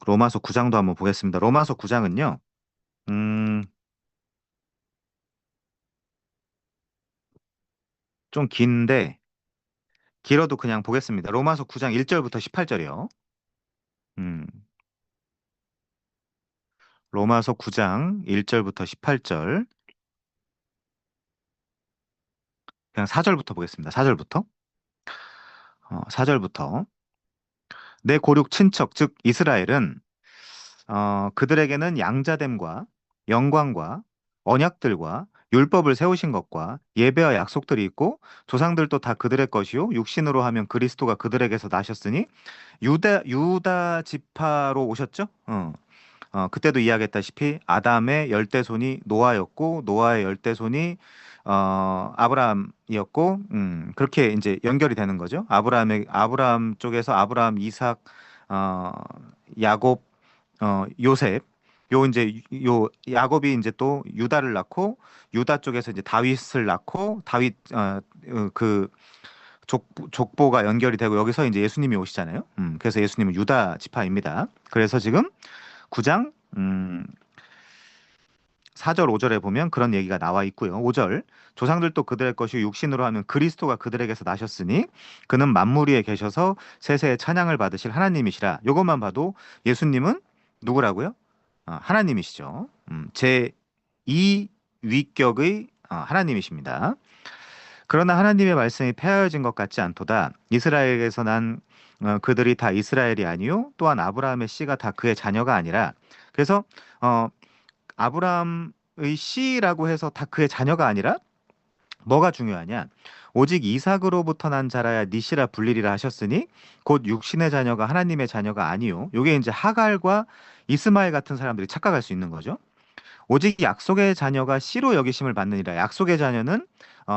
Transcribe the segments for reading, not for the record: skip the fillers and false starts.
로마서 9장도 한번 보겠습니다. 로마서 9장은요, 음, 좀 긴데, 길어도 그냥 보겠습니다. 로마서 9장 1절부터 18절이요. 음, 로마서 9장 1절부터 18절, 그냥 4절부터 보겠습니다. 4절부터. 4절부터. 내 고륙 친척, 즉 이스라엘은 그들에게는 양자됨과 영광과 언약들과 율법을 세우신 것과 예배와 약속들이 있고 조상들도 다 그들의 것이요 육신으로 하면 그리스도가 그들에게서 나셨으니 유다 지파로 오셨죠? 그때도 이야기했다시피 아담의 열대손이 노아였고 노아의 열대손이 아브라함이었고 그렇게 이제 연결이 되는 거죠. 아브라함 쪽에서 아브라함, 이삭, 어, 야곱, 요셉, 요 이제 요 야곱이 이제 또 유다를 낳고 유다 쪽에서 이제 다윗을 낳고 다윗 그 족보가 연결이 되고 여기서 이제 예수님이 오시잖아요. 그래서 예수님은 유다 지파입니다. 그래서 지금 9장 4절 5절에 보면 그런 얘기가 나와 있고요. 5절 조상들도 그들의 것이 육신으로 하면 그리스도가 그들에게서 나셨으니 그는 만물 위에 계셔서 세세의 찬양을 받으실 하나님이시라. 요것만 봐도 예수님은 누구라고요? 하나님이시죠. 제 2위격의 하나님이십니다. 그러나 하나님의 말씀이 폐하여진 것 같지 않도다. 이스라엘에서 난 그들이 다 이스라엘이 아니요 또한 아브라함의 씨가 다 그의 자녀가 아니라 그래서 어, 아브라함의 씨라고 해서 다 그의 자녀가 아니라 뭐가 중요하냐? 오직 이삭으로부터 난 자라야 네 씨라 불리리라 하셨으니 곧 육신의 자녀가 하나님의 자녀가 아니요. 요게 이제 하갈과 이스마엘 같은 사람들이 착각할 수 있는 거죠. 오직 약속의 자녀가 씨로 여기심을 받느니라. 약속의 자녀는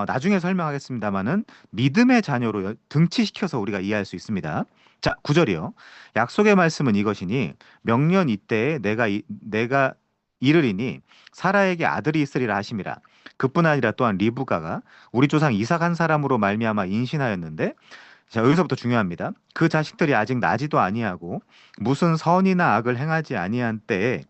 나중에 설명하겠습니다마는 믿음의 자녀로 등치시켜서 우리가 이해할 수 있습니다. 자, 9절이요. 약속의 말씀은 이것이니 명년 이때에 내가 이르리니 사라에게 아들이 있으리라 하심이라. 그뿐 아니라 또한 리브가가 우리 조상 이삭 한 사람으로 말미암아 인신하였는데 자, 여기서부터 중요합니다. 그 자식들이 아직 나지도 아니하고 무슨 선이나 악을 행하지 아니한 때에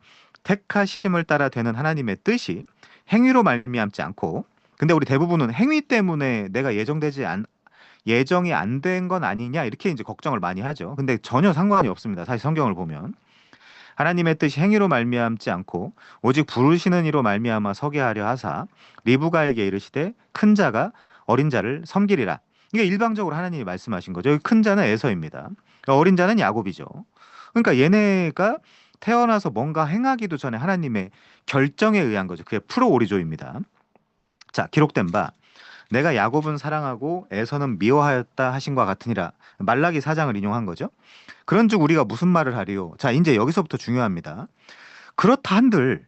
택하심을 따라 되는 하나님의 뜻이 행위로 말미암지 않고 근데 우리 대부분은 행위 때문에 내가 예정이 안 된 건 아니냐 이렇게 이제 걱정을 많이 하죠. 근데 전혀 상관이 없습니다. 사실 성경을 보면 하나님의 뜻이 행위로 말미암지 않고 오직 부르시는 이로 말미암아 서게 하려 하사 리브가에게 이르시되 큰 자가 어린 자를 섬기리라. 이게 일방적으로 하나님이 말씀하신 거죠. 여기 큰 자는 에서입니다. 어린 자는 야곱이죠. 그러니까 얘네가 태어나서 뭔가 행하기도 전에 하나님의 결정에 의한 거죠. 그게 프로오리조입니다. 자, 기록된 바 내가 야곱은 사랑하고 에서는 미워하였다 하신 과 같으니라. 말라기 4장을 인용한 거죠. 그런즉 우리가 무슨 말을 하리요? 자, 이제 여기서부터 중요합니다. 그렇다 한들,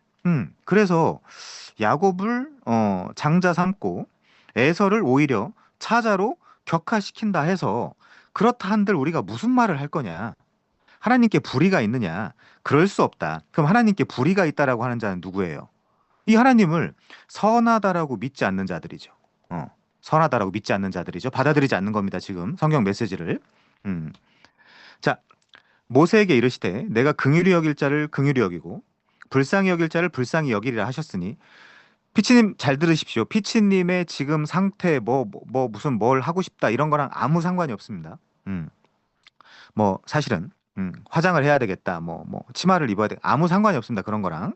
그래서 야곱을 장자 삼고 에서를 오히려 차자로 격하시킨다 해서 그렇다 한들 우리가 무슨 말을 할 거냐? 하나님께 불의가 있느냐? 그럴 수 없다. 그럼 하나님께 불의가 있다라고 하는 자는 누구예요? 이 하나님을 선하다라고 믿지 않는 자들이죠. 선하다라고 믿지 않는 자들이죠. 받아들이지 않는 겁니다. 지금 성경 메시지를. 음. 자, 모세에게 이르시되 내가 긍휼히 여길 자를 긍휼히 여기고 불쌍히 여길 자를 불쌍히 여기리라 하셨으니 피치님 잘 들으십시오. 피치님의 지금 상태 뭐 무슨 뭘 하고 싶다 이런 거랑 아무 상관이 없습니다. 음. 뭐 사실은 화장을 해야 되겠다. 뭐 치마를 입어야 돼. 아무 상관이 없습니다. 그런 거랑.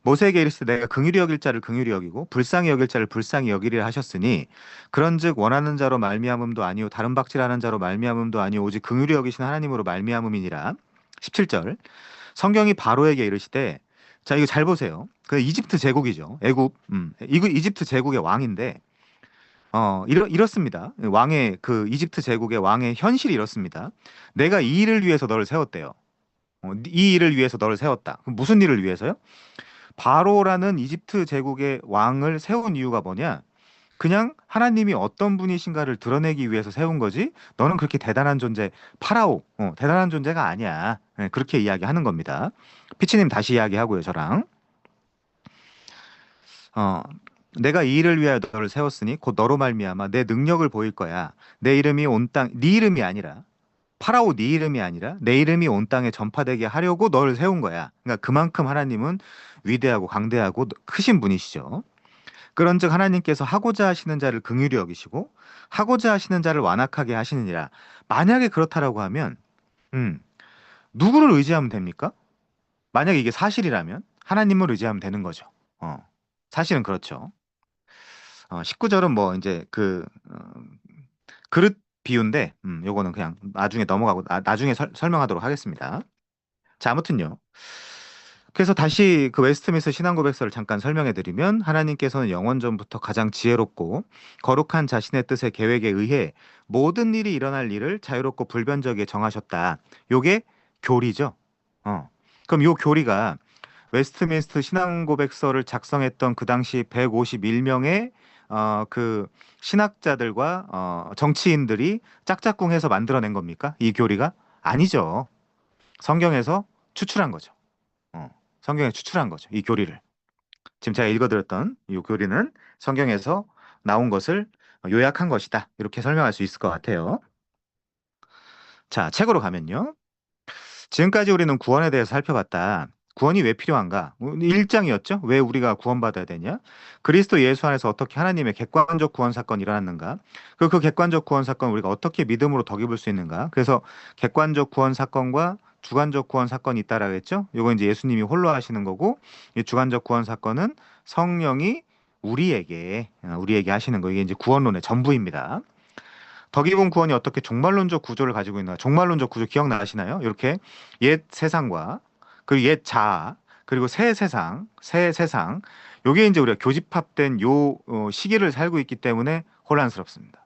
모세에게 이르시되 내가 긍휼히 여길 자를 긍휼히 여기고 불쌍히 여길 자를 불쌍히 여기리라 하셨으니 그런즉 원하는 자로 말미암음도 아니요 다른 박질하는 자로 말미암음도 아니요 오직 긍휼히 여기신 하나님으로 말미암음이니라. 17절 성경이 바로에게 이르시되 자 이거 잘 보세요. 그 이집트 제국이죠. 애굽 이거 이집트 제국의 왕인데 이렇습니다. 왕의 그 이집트 제국의 왕의 현실이 이렇습니다. 내가 이 일을 위해서 너를 세웠대요. 이 일을 위해서 너를 세웠다. 그럼 무슨 일을 위해서요? 바로라는 이집트 제국의 왕을 세운 이유가 뭐냐? 그냥 하나님이 어떤 분이신가를 드러내기 위해서 세운 거지. 너는 그렇게 대단한 존재, 파라오, 대단한 존재가 아니야. 네, 그렇게 이야기하는 겁니다. 피치님 다시 이야기하고요, 저랑. 어, 내가 이 일을 위하여 너를 세웠으니 곧 너로 말미암아 내 능력을 보일 거야. 내 이름이 온 땅, 네 이름이 아니라. 파라오 네 이름이 아니라 내 이름이 온 땅에 전파되게 하려고 너를 세운 거야. 그러니까 그만큼 하나님은 위대하고 강대하고 크신 분이시죠. 그런즉 하나님께서 하고자 하시는 자를 긍휼히 여기시고 하고자 하시는 자를 완악하게 하시느니라. 만약에 그렇다라고 하면 음, 누구를 의지하면 됩니까? 만약에 이게 사실이라면 하나님을 의지하면 되는 거죠. 사실은 그렇죠. 19절은 뭐 이제 그릇 비유인데 요거는 그냥 나중에 넘어가고 나중에 설명하도록 하겠습니다. 자, 아무튼요. 그래서 다시 그 웨스트민스터 신앙고백서를 잠깐 설명해 드리면 하나님께서는 영원전부터 가장 지혜롭고 거룩한 자신의 뜻의 계획에 의해 모든 일이 일어날 일을 자유롭고 불변적이게 정하셨다. 요게 교리죠. 그럼 요 교리가 웨스트민스터 신앙고백서를 작성했던 그 당시 151명의 그 신학자들과 정치인들이 짝짝꿍해서 만들어낸 겁니까? 이 교리가? 아니죠. 성경에서 추출한 거죠. 성경에 추출한 거죠. 이 교리를. 지금 제가 읽어드렸던 이 교리는 성경에서 나온 것을 요약한 것이다. 이렇게 설명할 수 있을 것 같아요. 자, 책으로 가면요. 지금까지 우리는 구원에 대해서 살펴봤다. 구원이 왜 필요한가? 1장이었죠. 왜 우리가 구원받아야 되냐? 그리스도 예수 안에서 어떻게 하나님의 객관적 구원 사건이 일어났는가? 그리고 그 객관적 구원 사건을 우리가 어떻게 믿음으로 덧입을 수 있는가? 그래서 객관적 구원 사건과 주관적 구원 사건이 있다라고 했죠. 이거 이제 예수님이 홀로 하시는 거고, 이 주관적 구원 사건은 성령이 우리에게 하시는 거. 이게 이제 구원론의 전부입니다. 덕이본 구원이 어떻게 종말론적 구조를 가지고 있나? 종말론적 구조 기억나시나요? 이렇게 옛 세상과 그리고 옛 자아 그리고 새 세상, 새 세상 요게 이제 우리가 교집합된 요 시기를 살고 있기 때문에 혼란스럽습니다.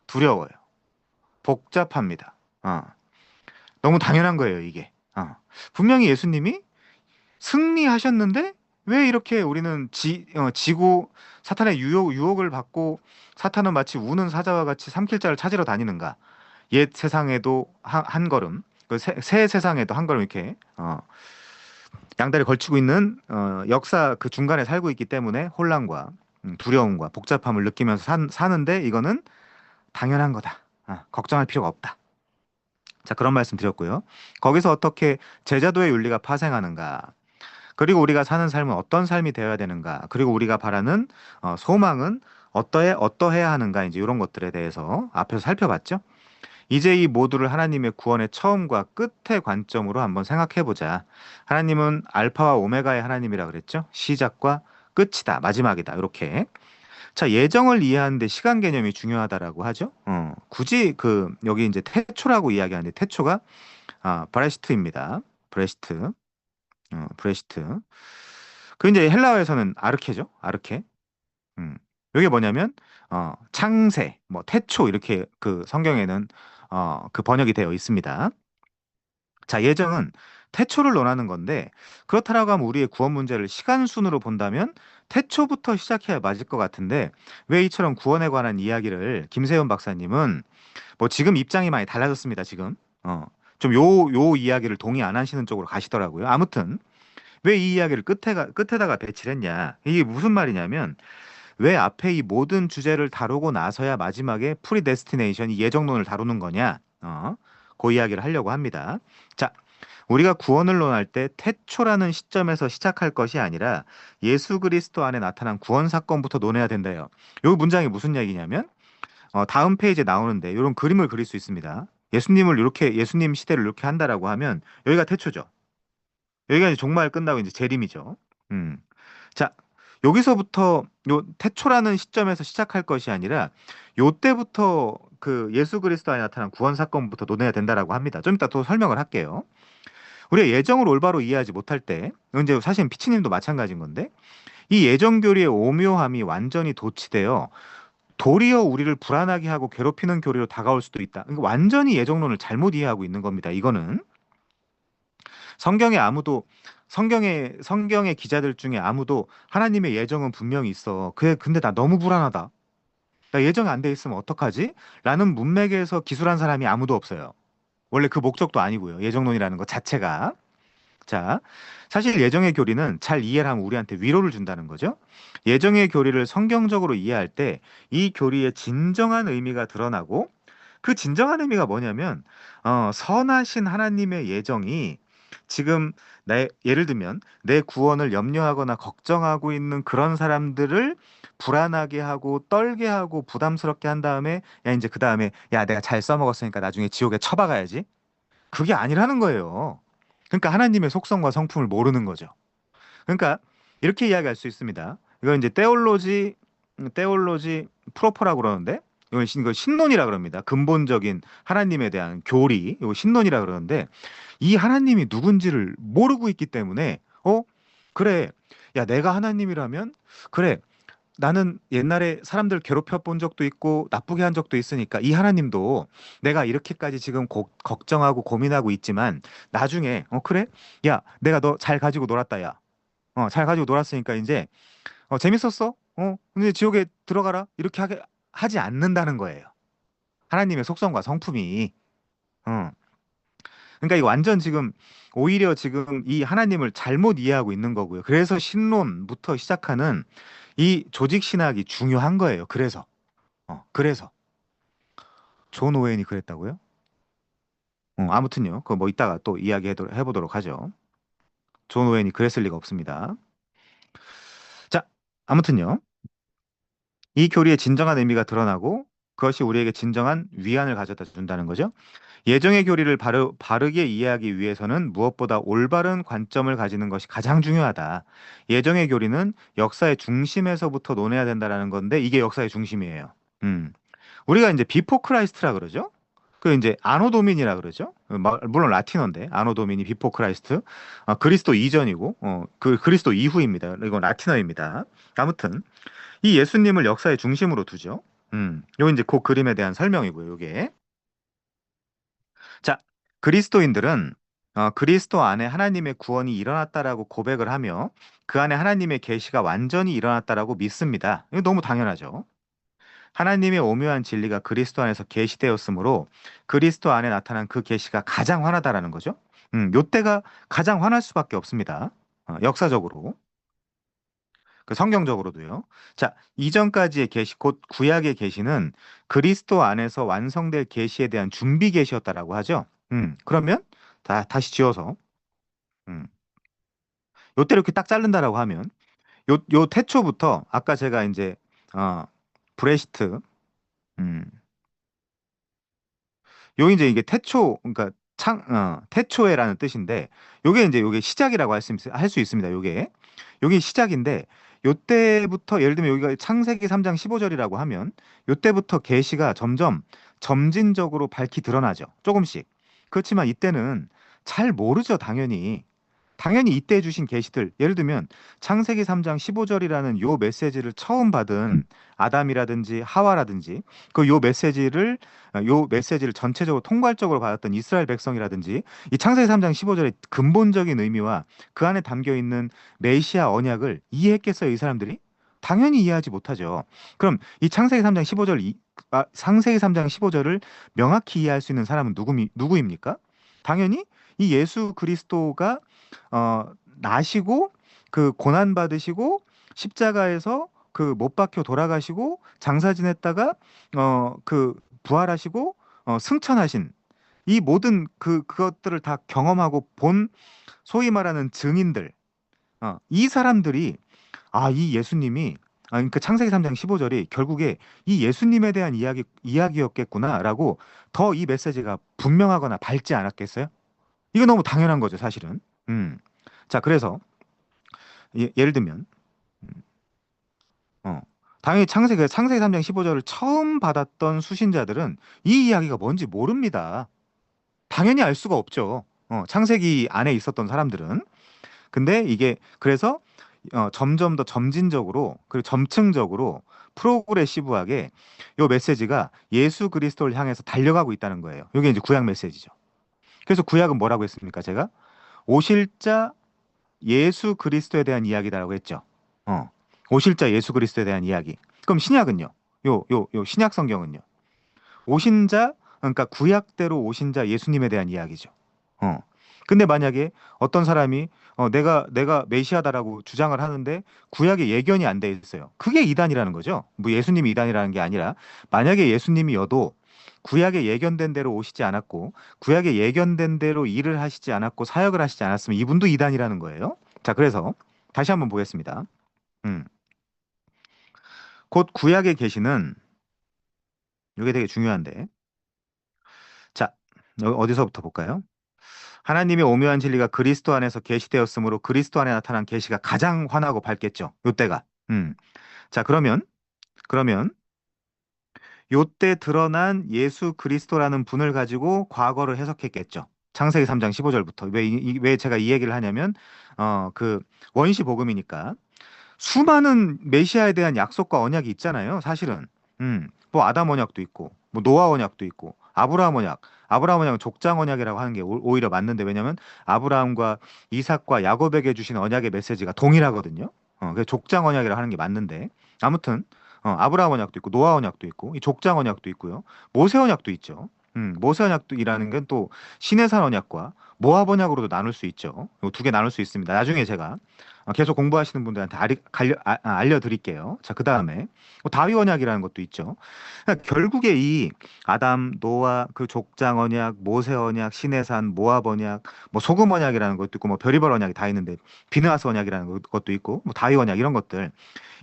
두려워요. 복잡합니다. 너무 당연한 거예요, 이게. 분명히 예수님이 승리하셨는데 왜 이렇게 우리는 지고 사탄의 유혹을 받고 사탄은 마치 우는 사자와 같이 삼킬자를 찾으러 다니는가? 옛 세상에도 한 걸음, 새 세상에도 한 걸음 이렇게 양다리 걸치고 있는 역사 그 중간에 살고 있기 때문에 혼란과 두려움과 복잡함을 느끼면서 사는데 이거는 당연한 거다. 걱정할 필요가 없다. 자, 그런 말씀 드렸고요. 거기서 어떻게 제자도의 윤리가 파생하는가? 그리고 우리가 사는 삶은 어떤 삶이 되어야 되는가? 그리고 우리가 바라는 소망은 어떠해야 하는가? 이제 이런 것들에 대해서 앞에서 살펴봤죠. 이제 이 모두를 하나님의 구원의 처음과 끝의 관점으로 한번 생각해 보자. 하나님은 알파와 오메가의 하나님이라 그랬죠. 시작과 끝이다, 마지막이다. 이렇게. 자, 예정을 이해하는데 시간 개념이 중요하다라고 하죠. 굳이 여기 이제 태초라고 이야기하는데 태초가 브레시트입니다. 브레시트. 브레시트. 그 이제 헬라어에서는 아르케죠. 아르케. 음. 이게 뭐냐면 창세, 뭐 태초 이렇게 그 성경에는 그 번역이 되어 있습니다. 자, 예정은 태초를 논하는 건데 그렇다라고 하면 우리의 구원 문제를 시간 순으로 본다면 태초부터 시작해야 맞을 것 같은데 왜 이처럼 구원에 관한 이야기를 김세현 박사님은 뭐 지금 입장이 많이 달라졌습니다. 지금 좀 요 이야기를 동의 안 하시는 쪽으로 가시더라고요. 아무튼 왜 이 이야기를 끝에다가 배치를 했냐? 이게 무슨 말이냐면 왜 앞에 이 모든 주제를 다루고 나서야 마지막에 프리데스티네이션 이 예정론을 다루는 거냐? 그 이야기를 하려고 합니다. 자, 우리가 구원을 논할 때 태초라는 시점에서 시작할 것이 아니라 예수 그리스도 안에 나타난 구원 사건부터 논해야 된다요. 이 문장이 무슨 얘기냐면 다음 페이지에 나오는데 이런 그림을 그릴 수 있습니다. 예수님 시대를 이렇게 한다라고 하면 여기가 태초죠. 여기가 이제 종말 끝나고 이제 재림이죠. 음. 자, 여기서부터 요 태초라는 시점에서 시작할 것이 아니라 요 때부터 그 예수 그리스도 안에 나타난 구원 사건부터 논해야 된다라고 합니다. 좀 이따 또 설명을 할게요. 우리가 예정을 올바로 이해하지 못할 때, 이제 사실 피치님도 마찬가지인 건데, 이 예정 교리의 오묘함이 완전히 도취되어 도리어 우리를 불안하게 하고 괴롭히는 교리로 다가올 수도 있다. 그러니까 완전히 예정론을 잘못 이해하고 있는 겁니다. 이거는 성경에 아무도 성경의 기자들 중에 아무도 하나님의 예정은 분명히 있어. 근데 나 너무 불안하다. 나 예정이 안 돼 있으면 어떡하지? 라는 문맥에서 기술한 사람이 아무도 없어요. 원래 그 목적도 아니고요. 예정론이라는 것 자체가. 자, 사실 예정의 교리는 잘 이해를 하면 우리한테 위로를 준다는 거죠. 예정의 교리를 성경적으로 이해할 때 이 교리의 진정한 의미가 드러나고 그 진정한 의미가 뭐냐면 선하신 하나님의 예정이 지금 예를 들면 내 구원을 염려하거나 걱정하고 있는 그런 사람들을 불안하게 하고 떨게 하고 부담스럽게 한 다음에 야 이제 그 다음에 야 내가 잘 써먹었으니까 나중에 지옥에 처박아야지. 그게 아니라는 거예요. 그러니까 하나님의 속성과 성품을 모르는 거죠. 그러니까 이렇게 이야기할 수 있습니다. 이거 이제 테올로지 프로퍼라고 그러는데 이거 신론이라 그럽니다. 근본적인 하나님에 대한 교리, 이거 신론이라 그러는데 이 하나님이 누군지를 모르고 있기 때문에 그래. 야, 내가 하나님이라면 그래. 나는 옛날에 사람들 괴롭혀 본 적도 있고 나쁘게 한 적도 있으니까 이 하나님도 내가 이렇게까지 지금 걱정하고 고민하고 있지만 나중에 그래? 야, 내가 너 잘 가지고 놀았다 야. 잘 가지고 놀았으니까 이제 재밌었어? 근데 지옥에 들어가라. 이렇게 하지 않는다는 거예요. 하나님의 속성과 성품이. 어. 그러니까 이거 완전 지금 오히려 지금 이 하나님을 잘못 이해하고 있는 거고요. 그래서 신론부터 시작하는 이 조직 신학이 중요한 거예요. 그래서 존 오웬이 그랬다고요? 아무튼요. 그거 뭐 이따가 또 해보도록 하죠. 존 오웬이 그랬을 리가 없습니다. 자, 아무튼요. 이 교리의 진정한 의미가 드러나고 그것이 우리에게 진정한 위안을 가져다 준다는 거죠. 예정의 교리를 바르게 이해하기 위해서는 무엇보다 올바른 관점을 가지는 것이 가장 중요하다. 예정의 교리는 역사의 중심에서부터 논해야 된다라는 건데 이게 역사의 중심이에요. 음. 우리가 이제 비포 크라이스트라 그러죠. 그 이제 아노 도민이라 그러죠. 물론 라틴어인데 아노 도민이 비포 크라이스트. 그리스도 이전이고 그 그리스도 이후입니다. 이건 라틴어입니다. 아무튼 이 예수님을 역사의 중심으로 두죠. 요 이제 그 그림에 대한 설명이고요. 요게. 자, 그리스도인들은 그리스도 안에 하나님의 구원이 일어났다라고 고백을 하며 그 안에 하나님의 계시가 완전히 일어났다라고 믿습니다. 이거 너무 당연하죠. 하나님의 오묘한 진리가 그리스도 안에서 계시되었으므로 그리스도 안에 나타난 그 계시가 가장 환하다라는 거죠. 요때가 가장 환할 수밖에 없습니다. 역사적으로. 그 성경적으로도요. 자, 이전까지의 계시, 곧 구약의 계시는 그리스도 안에서 완성될 계시에 대한 준비 계시였다라고 하죠. 그러면 다시 지어서 음, 요때 이렇게 딱 자른다라고 하면 요 태초부터 아까 제가 이제 어, 브레시트 음, 요 이제 이게 태초 그러니까 태초에라는 뜻인데 요게 시작이라고 할 수 있습니다. 요게 시작인데 요때부터 예를 들면 여기가 창세기 3장 15절이라고 하면 요때부터 계시가 점점 점진적으로 밝히 드러나죠. 조금씩. 그렇지만 이때는 잘 모르죠, 당연히. 당연히 이때 주신 계시들 예를 들면 창세기 3장 15절이라는 요 메시지를 처음 받은 아담이라든지 하와라든지 요 메시지를 전체적으로 통괄적으로 받았던 이스라엘 백성이라든지 이 창세기 3장 15절의 근본적인 의미와 그 안에 담겨 있는 메시아 언약을 이해했겠어요, 이 사람들이? 당연히 이해하지 못하죠. 그럼 이 창세기 3장 15절을 명확히 이해할 수 있는 사람은 누구입니까? 당연히 이 예수 그리스도가 나시고 그 고난 받으시고 십자가에서 그 못 박혀 돌아가시고 장사 지냈다가 그 부활하시고 승천하신 이 모든 그것들을 다 경험하고 본 소위 말하는 증인들 이 사람들이 이 예수님이 그러니까 창세기 3장 15절이 결국에 이 예수님에 대한 이야기였겠구나라고 더 이 메시지가 분명하거나 밝지 않았겠어요? 이거 너무 당연한 거죠, 사실은. 음. 자, 그래서 예를 들면 음, 어, 당연히 창세기 3장 15절을 처음 받았던 수신자들은 이 이야기가 뭔지 모릅니다. 당연히 알 수가 없죠. 창세기 안에 있었던 사람들은. 근데 이게 그래서 점점 더 점진적으로 그리고 점층적으로 프로그레시브하게 요 메시지가 예수 그리스도를 향해서 달려가고 있다는 거예요. 이게 이제 구약 메시지죠. 그래서 구약은 뭐라고 했습니까? 제가 오실 자 예수 그리스도에 대한 이야기다라고 했죠. 오실 자 예수 그리스도에 대한 이야기. 그럼 신약은요? 요 신약 성경은요? 오신 자, 그러니까 구약대로 오신 자 예수님에 대한 이야기죠. 어. 근데 만약에 어떤 사람이 내가 메시아다라고 주장을 하는데 구약에 예견이 안 돼 있어요. 그게 이단이라는 거죠. 뭐 예수님이 이단이라는 게 아니라 만약에 예수님이어도 구약에 예견된 대로 오시지 않았고 구약에 예견된 대로 일을 하시지 않았고 사역을 하시지 않았으면 이분도 이단이라는 거예요. 자, 그래서 다시 한번 보겠습니다. 음. 곧 구약에 계시는 이게 되게 중요한데. 자, 어디서부터 볼까요? 하나님의 오묘한 진리가 그리스도 안에서 계시되었으므로 그리스도 안에 나타난 계시가 가장 환하고 밝겠죠. 요때가. 자, 그러면 요때 드러난 예수 그리스도라는 분을 가지고 과거를 해석했겠죠. 창세기 3장 15절부터. 왜 제가 이 얘기를 하냐면 그 원시 복음이니까 수많은 메시아에 대한 약속과 언약이 있잖아요. 사실은. 뭐 아담 언약도 있고, 뭐 노아 언약도 있고, 아브라함 언약. 아브라함 언약은 족장 언약이라고 하는 게 오히려 맞는데 왜냐면 아브라함과 이삭과 야곱에게 주신 언약의 메시지가 동일하거든요. 그래서 족장 언약이라고 하는 게 맞는데 아무튼 아브라함 언약도 있고 노아 언약도 있고 이 족장 언약도 있고요. 모세 언약도 있죠. 모세 언약이라는 건 또 시내산 언약과 모압 언약으로도 나눌 수 있죠. 두 개 나눌 수 있습니다. 나중에 제가 계속 공부하시는 분들한테 알려드릴게요. 자, 그 다음에 다윗 언약이라는 것도 있죠. 그러니까 결국에 이 아담, 노아, 그 족장 언약, 모세 언약, 시내산, 모압 언약, 뭐 소금 언약이라는 것도 있고, 뭐 별의별 언약이 다 있는데 비느하스 언약이라는 것도 있고, 뭐 다윗 언약 이런 것들.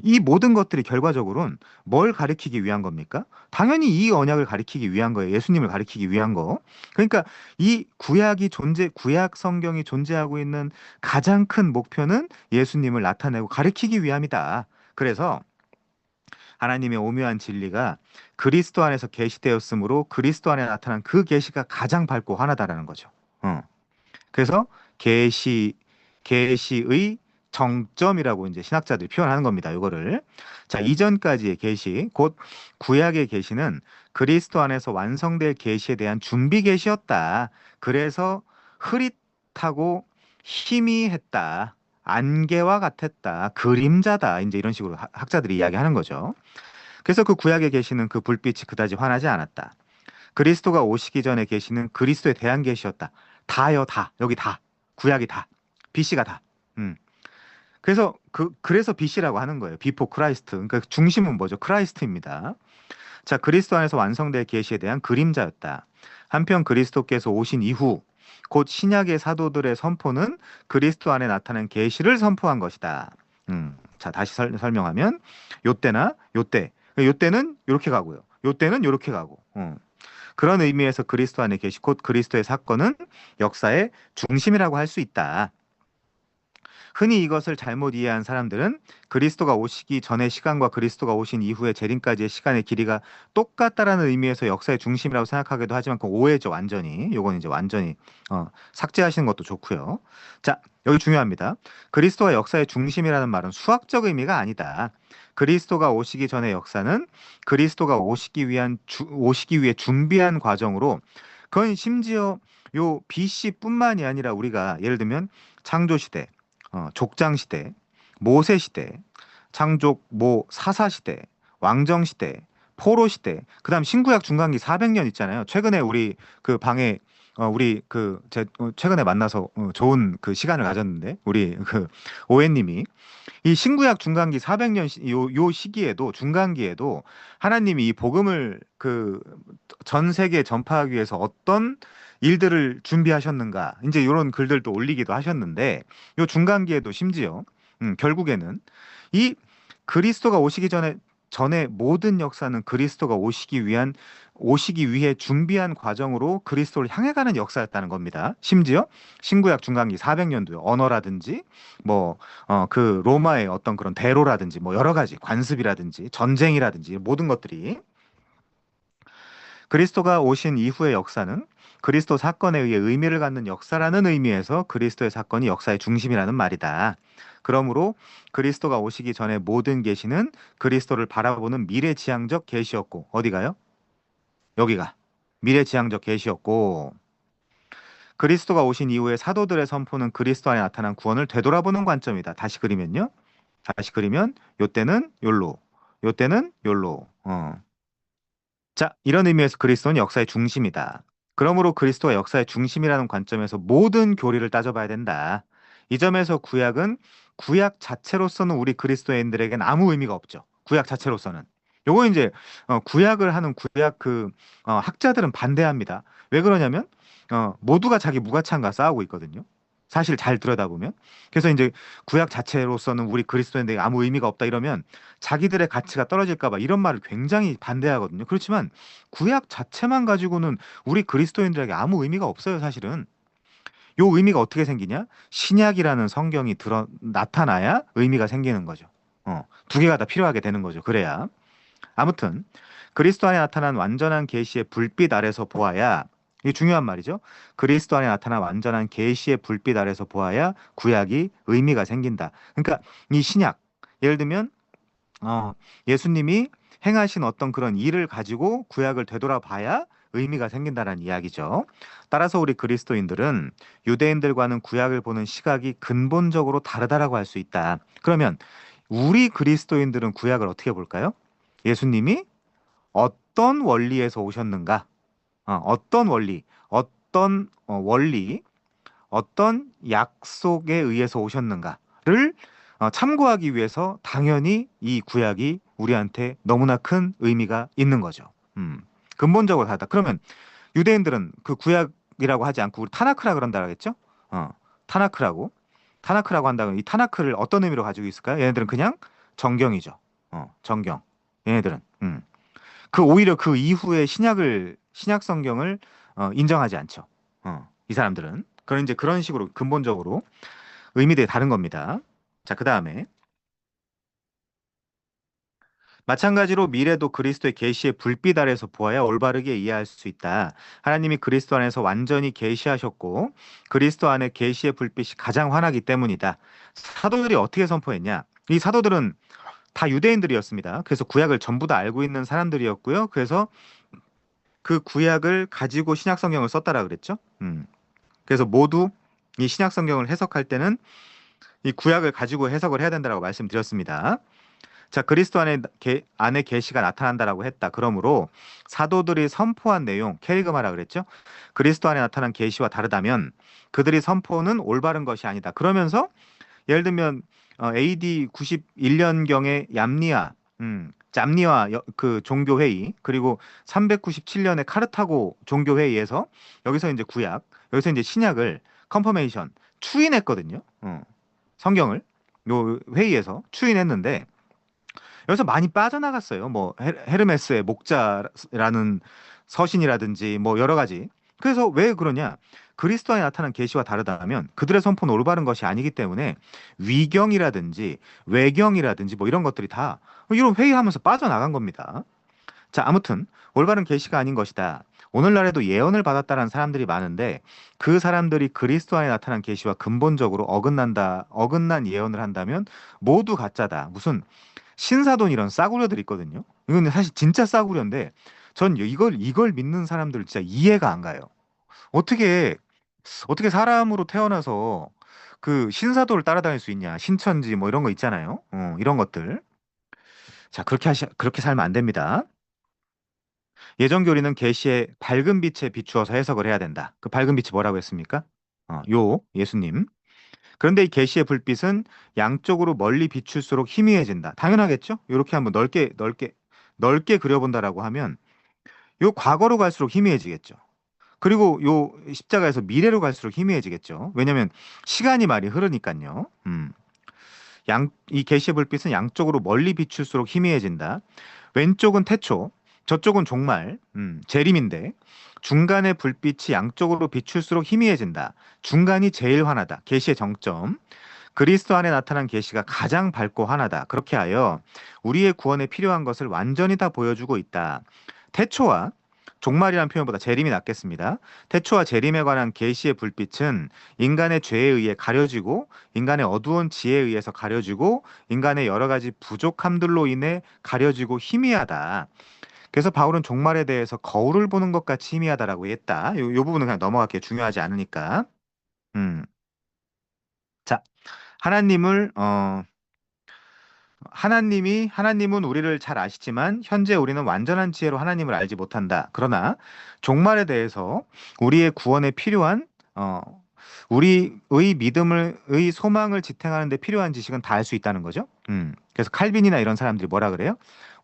이 모든 것들이 결과적으로는 뭘 가리키기 위한 겁니까? 당연히 이 언약을 가리키기 위한 거예요. 예수님을 가리키기 위한 거. 그러니까 이 구약 성경이 존재하고 있는 가장 큰 목표는 예수님을 나타내고 가리키기 위함이다. 그래서 하나님의 오묘한 진리가 그리스도 안에서 계시되었으므로 그리스도 안에 나타난 그 계시가 가장 밝고 환하다라는 거죠. 그래서 계시 계시의 정점이라고 이제 신학자들이 표현하는 겁니다. 이거를. 자, 이전까지의 계시, 곧 구약의 계시는 그리스도 안에서 완성될 계시에 대한 준비 계시였다. 그래서 흐릿하고 희미했다. 안개와 같았다. 그림자다. 이제 이런 식으로 학자들이 이야기하는 거죠. 그래서 그 구약에 계시는 그 불빛이 그다지 환하지 않았다. 그리스도가 오시기 전에 계시는 그리스도에 대한 계시였다. 다요, 다. 여기 다. 구약이 다. BC가 다. 음. 그래서 BC라고 하는 거예요. 비포 크라이스트. 그러니까 중심은 뭐죠? 크라이스트입니다. 자, 그리스도 안에서 완성될 계시에 대한 그림자였다. 한편 그리스도께서 오신 이후 곧 신약의 사도들의 선포는 그리스도 안에 나타난 계시를 선포한 것이다. 자, 다시 설명하면 요때는 이렇게 가고요. 요때는 이렇게 가고. 그런 의미에서 그리스도 안에 계시 곧 그리스도의 사건은 역사의 중심이라고 할 수 있다. 흔히 이것을 잘못 이해한 사람들은 그리스도가 오시기 전의 시간과 그리스도가 오신 이후의 재림까지의 시간의 길이가 똑같다라는 의미에서 역사의 중심이라고 생각하기도 하지만 그 오해죠, 완전히. 요건 이제 완전히 삭제하시는 것도 좋고요. 자, 여기 중요합니다. 그리스도가 역사의 중심이라는 말은 수학적 의미가 아니다. 그리스도가 오시기 전의 역사는 그리스도가 오시기 위해 준비한 과정으로 그건 심지어 요 BC뿐만이 아니라 우리가 예를 들면 창조 시대 족장 시대, 모세 시대, 창족 모 사사 시대, 왕정 시대, 포로 시대, 그다음 신구약 중간기 400년 있잖아요. 최근에 우리 그 방에 우리 최근에 만나서 좋은 그 시간을 가졌는데 우리 그 오해님이 이 신구약 중간기 400년 요 시기에도 중간기에도 하나님이 이 복음을 그 전 세계에 전파하기 위해서 어떤 일들을 준비하셨는가 이제 이런 글들도 올리기도 하셨는데 요 중간기에도 심지어 결국에는 이 그리스도가 오시기 전에 모든 역사는 그리스도가 오시기 위해 준비한 과정으로 그리스도를 향해 가는 역사였다는 겁니다. 심지어 신구약 중간기 400년도요. 언어라든지 뭐 그 로마의 어떤 그런 대로라든지 뭐 여러 가지 관습이라든지 전쟁이라든지 모든 것들이 그리스도가 오신 이후의 역사는 그리스도 사건에 의해 의미를 갖는 역사라는 의미에서 그리스도의 사건이 역사의 중심이라는 말이다. 그러므로 그리스도가 오시기 전에 모든 계시는 그리스도를 바라보는 미래지향적 계시였고 어디가요? 여기가 미래지향적 계시였고 그리스도가 오신 이후에 사도들의 선포는 그리스도 안에 나타난 구원을 되돌아보는 관점이다. 다시 그리면 요때는 욜로 요때는 욜로 자, 이런 의미에서 그리스도는 역사의 중심이다. 그러므로 그리스도가 역사의 중심이라는 관점에서 모든 교리를 따져봐야 된다. 이 점에서 구약 자체로서는 우리 그리스도인들에겐 아무 의미가 없죠. 구약 자체로서는. 요거 이제 구약을 하는 구약 학자들은 반대합니다. 왜 그러냐면 모두가 자기 무가창과 싸우고 있거든요. 사실 잘 들여다보면. 그래서 이제 구약 자체로서는 우리 그리스도인들에게 아무 의미가 없다 이러면 자기들의 가치가 떨어질까 봐 이런 말을 굉장히 반대하거든요. 그렇지만 구약 자체만 가지고는 우리 그리스도인들에게 아무 의미가 없어요, 사실은. 요 의미가 어떻게 생기냐? 신약이라는 성경이 나타나야 의미가 생기는 거죠. 두 개가 다 필요하게 되는 거죠. 그래야. 아무튼 그리스도 안에 나타난 완전한 계시의 불빛 아래서 보아야, 이게 중요한 말이죠. 그리스도 안에 나타난 완전한 계시의 불빛 아래서 보아야 구약이 의미가 생긴다. 그러니까 이 신약, 예를 들면 예수님이 행하신 어떤 그런 일을 가지고 구약을 되돌아봐야 의미가 생긴다는 이야기죠. 따라서 우리 그리스도인들은 유대인들과는 구약을 보는 시각이 근본적으로 다르다라고 할 수 있다. 그러면 우리 그리스도인들은 구약을 어떻게 볼까요? 예수님이 어떤 원리에서 오셨는가? 어떤 원리, 원리, 어떤 약속에 의해서 오셨는가를 참고하기 위해서 당연히 이 구약이 우리한테 너무나 큰 의미가 있는 거죠. 근본적으로 다르다. 그러면 유대인들은 그 구약이라고 하지 않고 우리 타나크라 그런다 그랬죠? 어, 타나크라고. 타나크라고 한다면 이 타나크를 어떤 의미로 가지고 있을까요? 얘네들은 그냥 정경이죠. 정경. 얘네들은. 오히려 그 이후에 신약 성경을 인정하지 않죠. 이 사람들은. 그런 이제 그런 식으로 근본적으로 의미들이 다른 겁니다. 자, 그다음에 마찬가지로 미래도 그리스도의 계시의 불빛 아래서 보아야 올바르게 이해할 수 있다. 하나님이 그리스도 안에서 완전히 계시하셨고 그리스도 안에 계시의 불빛이 가장 환하기 때문이다. 사도들이 어떻게 선포했냐? 이 사도들은 다 유대인들이었습니다. 그래서 구약을 전부 다 알고 있는 사람들이었고요. 그래서 그 구약을 가지고 신약 성경을 썼다라 그랬죠. 그래서 모두 이 신약 성경을 해석할 때는 이 구약을 가지고 해석을 해야 된다라고 말씀드렸습니다. 자, 그리스도 안에 계시가 나타난다라고 했다. 그러므로 사도들이 선포한 내용, 케리그마라 그랬죠. 그리스도 안에 나타난 계시와 다르다면 그들이 선포는 올바른 것이 아니다. 그러면서 예를 들면 AD 91년경에 짬니와 그 종교 회의, 그리고 397년에 카르타고 종교 회의에서 여기서 이제 여기서 이제 신약을 컨퍼메이션 추인했거든요. 성경을 요 회의에서 추인했는데 여기서 많이 빠져나갔어요. 뭐 헤르메스의 목자라는 서신이라든지 뭐 여러 가지. 그래서 왜 그러냐? 그리스도 안에 나타난 계시와 다르다면 그들의 선포는 올바른 것이 아니기 때문에 위경이라든지 외경이라든지 뭐 이런 것들이 다 이런 회의하면서 빠져나간 겁니다. 자, 아무튼 올바른 계시가 아닌 것이다. 오늘날에도 예언을 받았다는 사람들이 많은데 그 사람들이 그리스도 안에 나타난 계시와 근본적으로 어긋난 예언을 한다면 모두 가짜다. 무슨 신사돈 이런 싸구려들이 있거든요. 이건 사실 진짜 싸구려인데 전 이걸 믿는 사람들 진짜 이해가 안 가요. 어떻게 어떻게 사람으로 태어나서 그 신사도를 따라다닐 수 있냐? 신천지 뭐 이런 거 있잖아요. 이런 것들. 자, 그렇게 살면 안 됩니다. 예전 교리는 계시의 밝은 빛에 비추어서 해석을 해야 된다. 그 밝은 빛이 뭐라고 했습니까? 예수님. 그런데 이 계시의 불빛은 양쪽으로 멀리 비출수록 희미해진다. 당연하겠죠? 이렇게 한번 넓게 그려본다라고 하면 요 과거로 갈수록 희미해지겠죠. 그리고 요 십자가에서 미래로 갈수록 희미해지겠죠. 왜냐하면 시간이 많이 흐르니까요. 이 계시의 불빛은 양쪽으로 멀리 비출수록 희미해진다. 왼쪽은 태초, 저쪽은 종말, 재림인데 중간의 불빛이 양쪽으로 비출수록 희미해진다. 중간이 제일 환하다. 계시의 정점. 그리스도 안에 나타난 계시가 가장 밝고 환하다. 그렇게 하여 우리의 구원에 필요한 것을 완전히 다 보여주고 있다. 태초와 종말이라는 표현보다 재림이 낫겠습니다. 태초와 재림에 관한 계시의 불빛은 인간의 죄에 의해 가려지고 인간의 어두운 지혜에 의해서 가려지고 인간의 여러 가지 부족함들로 인해 가려지고 희미하다. 그래서 바울은 종말에 대해서 거울을 보는 것 같이 희미하다라고 했다. 요 부분은 그냥 넘어갈게요. 중요하지 않으니까. 음. 자, 하나님을 하나님은 우리를 잘 아시지만 현재 우리는 완전한 지혜로 하나님을 알지 못한다. 그러나 종말에 대해서 우리의 구원에 필요한 우리의 의 소망을 지탱하는 데 필요한 지식은 다 알 수 있다는 거죠. 그래서 칼빈이나 이런 사람들이 뭐라 그래요?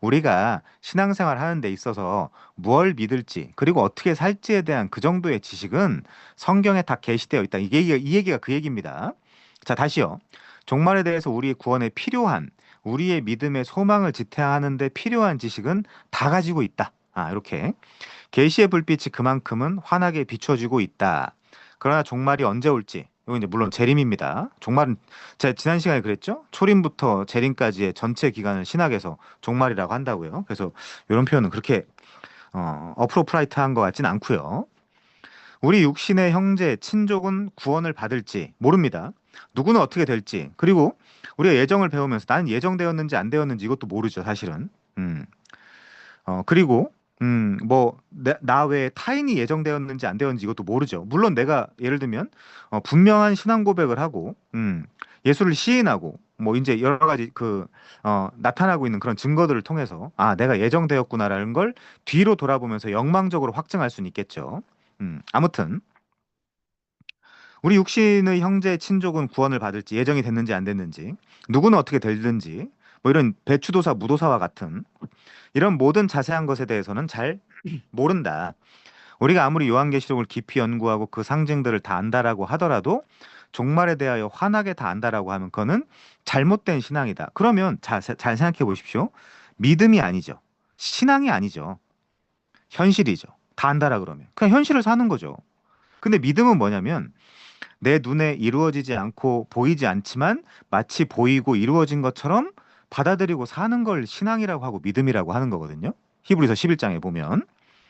우리가 신앙생활 하는 데 있어서 무엇을 믿을지 그리고 어떻게 살지에 대한 그 정도의 지식은 성경에 다 게시되어 있다. 이 얘기가 그 얘기입니다. 자, 다시요. 종말에 대해서 우리의 구원에 필요한 우리의 믿음의 소망을 지탱하는 데 필요한 지식은 다 가지고 있다. 이렇게. 계시의 불빛이 그만큼은 환하게 비춰지고 있다. 그러나 종말이 언제 올지, 이거 이제 물론 재림입니다. 종말은 제가 지난 시간에 그랬죠? 초림부터 재림까지의 전체 기간을 신학에서 종말이라고 한다고요. 그래서 이런 표현은 그렇게 어프로프라이트한 것 같진 않고요. 우리 육신의 형제, 친족은 구원을 받을지 모릅니다. 누구는 어떻게 될지, 그리고 우리가 예정을 배우면서 나는 예정되었는지 안 되었는지 이것도 모르죠, 사실은. 음. 그리고 뭐 나 외에 타인이 예정되었는지 안 되었는지 이것도 모르죠. 물론 내가 예를 들면 분명한 신앙 고백을 하고 예수를 시인하고 뭐 이제 여러 가지 나타나고 있는 그런 증거들을 통해서 내가 예정되었구나라는 걸 뒤로 돌아보면서 영망적으로 확증할 수는 있겠죠. 아무튼 우리 육신의 형제 친족은 구원을 받을지 예정이 됐는지 안 됐는지 누구는 어떻게 될는지 뭐 이런 배추도사 무도사와 같은 이런 모든 자세한 것에 대해서는 잘 모른다. 우리가 아무리 요한계시록을 깊이 연구하고 그 상징들을 다 안다라고 하더라도 종말에 대하여 환하게 다 안다라고 하면 그거는 잘못된 신앙이다. 그러면 잘 생각해 보십시오. 믿음이 아니죠. 신앙이 아니죠. 현실이죠. 다 안다라 그러면. 그냥 현실을 사는 거죠. 근데 믿음은 뭐냐면 내 눈에 이루어지지 않고 보이지 않지만 마치 보이고 이루어진 것처럼 받아들이고 사는 걸 신앙이라고 하고 믿음이라고 하는 거거든요. 히브리서 11장에 보면.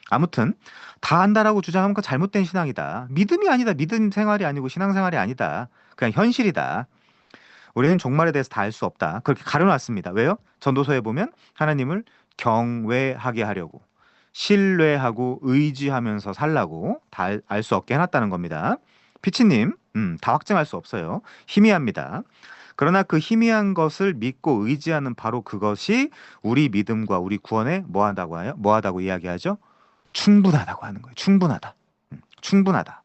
아무튼 다 안다라고 주장하면 그 잘못된 신앙이다. 믿음이 아니다. 믿음 생활이 아니고 신앙 생활이 아니다. 그냥 현실이다. 우리는 종말에 대해서 다 알 수 없다. 그렇게 가려놨습니다. 왜요? 전도서에 보면 하나님을 경외하게 하려고 신뢰하고 의지하면서 살라고 다 알 수 없게 해놨다는 겁니다. 피치님, 다 확증할 수 없어요. 희미합니다. 그러나 그 희미한 것을 믿고 의지하는 바로 그것이 우리 믿음과 우리 구원에 뭐하다고 이야기하죠? 충분하다고 하는 거예요. 충분하다. 충분하다.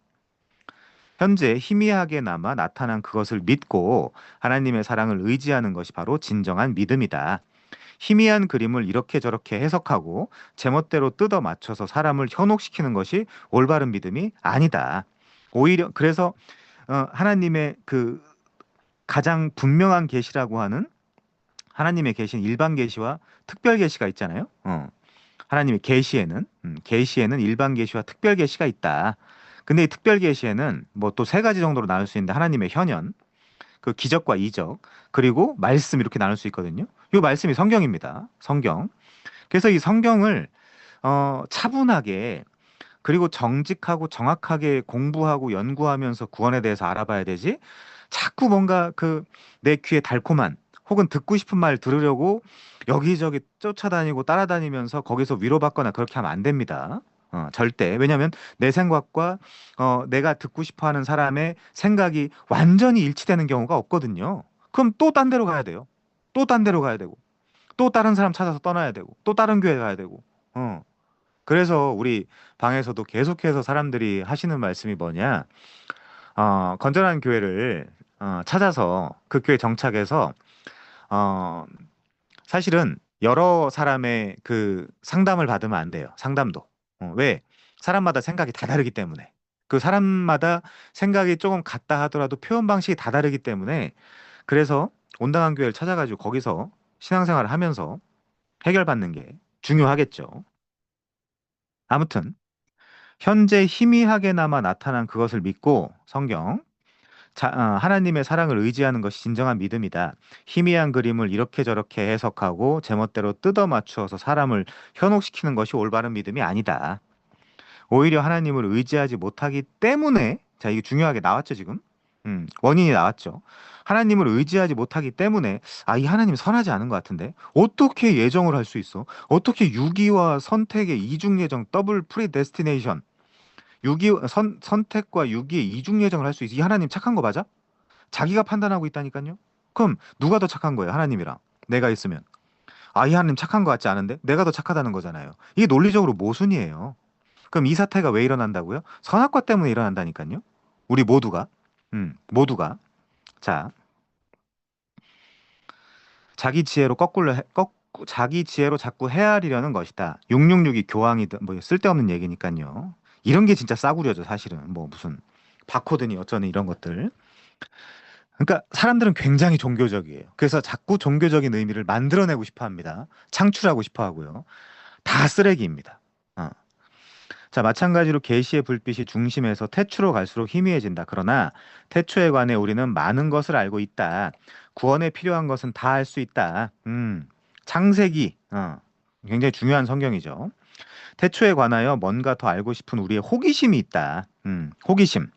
현재 희미하게나마 나타난 그것을 믿고 하나님의 사랑을 의지하는 것이 바로 진정한 믿음이다. 희미한 그림을 이렇게 저렇게 해석하고 제멋대로 뜯어 맞춰서 사람을 현혹시키는 것이 올바른 믿음이 아니다. 오히려 그래서 하나님의 그 가장 분명한 계시라고 하는 하나님의 계시는 일반 계시와 특별 계시가 있잖아요. 하나님의 계시에는 일반 계시와 특별 계시가 있다. 근데 이 특별 계시에는 뭐 또 세 가지 정도로 나눌 수 있는데 하나님의 현현, 그 기적과 이적, 그리고 말씀 이렇게 나눌 수 있거든요. 이 말씀이 성경입니다. 성경. 그래서 이 성경을 차분하게 그리고 정직하고 정확하게 공부하고 연구하면서 구원에 대해서 알아봐야 되지. 자꾸 뭔가 내 귀에 달콤한 혹은 듣고 싶은 말 들으려고 여기저기 쫓아다니고 따라다니면서 거기서 위로받거나 그렇게 하면 안 됩니다. 절대. 왜냐하면 내 생각과 내가 듣고 싶어 하는 사람의 생각이 완전히 일치되는 경우가 없거든요. 그럼 또 딴 데로 가야 돼요. 또 딴 데로 가야 되고, 또 다른 사람 찾아서 떠나야 되고, 또 다른 교회 가야 되고. 그래서 우리 방에서도 계속해서 사람들이 하시는 말씀이 뭐냐? 건전한 교회를 찾아서 그 교회 정착해서 어, 사실은 여러 사람의 그 상담을 받으면 안 돼요. 상담도. 왜? 사람마다 생각이 다 다르기 때문에. 그 사람마다 생각이 조금 같다 하더라도 표현 방식이 다 다르기 때문에 그래서 온당한 교회를 찾아가지고 거기서 신앙생활을 하면서 해결받는 게 중요하겠죠. 아무튼 현재 희미하게나마 나타난 그것을 믿고 하나님의 사랑을 의지하는 것이 진정한 믿음이다. 희미한 그림을 이렇게 저렇게 해석하고 제멋대로 뜯어 맞추어서 사람을 현혹시키는 것이 올바른 믿음이 아니다. 오히려 하나님을 의지하지 못하기 때문에, 자, 이게 중요하게 나왔죠, 지금? 원인이 나왔죠. 하나님을 의지하지 못하기 때문에, 이 하나님 선하지 않은 것 같은데? 어떻게 예정을 할 수 있어? 어떻게 유기와 선택의 이중 예정, 더블 프리데스티네이션, 선택과 유기의 이중 예정을 할 수 있어? 이 하나님 착한 거 맞아? 자기가 판단하고 있다니까요? 그럼 누가 더 착한 거예요, 하나님이랑? 내가 있으면. 이 하나님 착한 것 같지 않은데? 내가 더 착하다는 거잖아요. 이게 논리적으로 모순이에요. 그럼 이 사태가 왜 일어난다고요? 선악과 때문에 일어난다니까요. 우리 모두가. 모두가. 자, 자기 지혜로 자기 지혜로 자꾸 헤아리려는 것이다. 666이 교황이든 뭐 쓸데없는 얘기니까요. 이런 게 진짜 싸구려죠, 사실은. 뭐 무슨 바코드니 어쩌니 이런 것들. 그러니까 사람들은 굉장히 종교적이에요. 그래서 자꾸 종교적인 의미를 만들어내고 싶어 합니다. 창출하고 싶어 하고요. 다 쓰레기입니다. 어. 자, 마찬가지로 계시의 불빛이 중심에서 태초로 갈수록 희미해진다. 그러나 태초에 관해 우리는 많은 것을 알고 있다. 구원에 필요한 것은 다 알 수 있다. 창세기, 굉장히 중요한 성경이죠. 태초에 관하여 뭔가 더 알고 싶은 우리의 호기심이 있다. 호기심.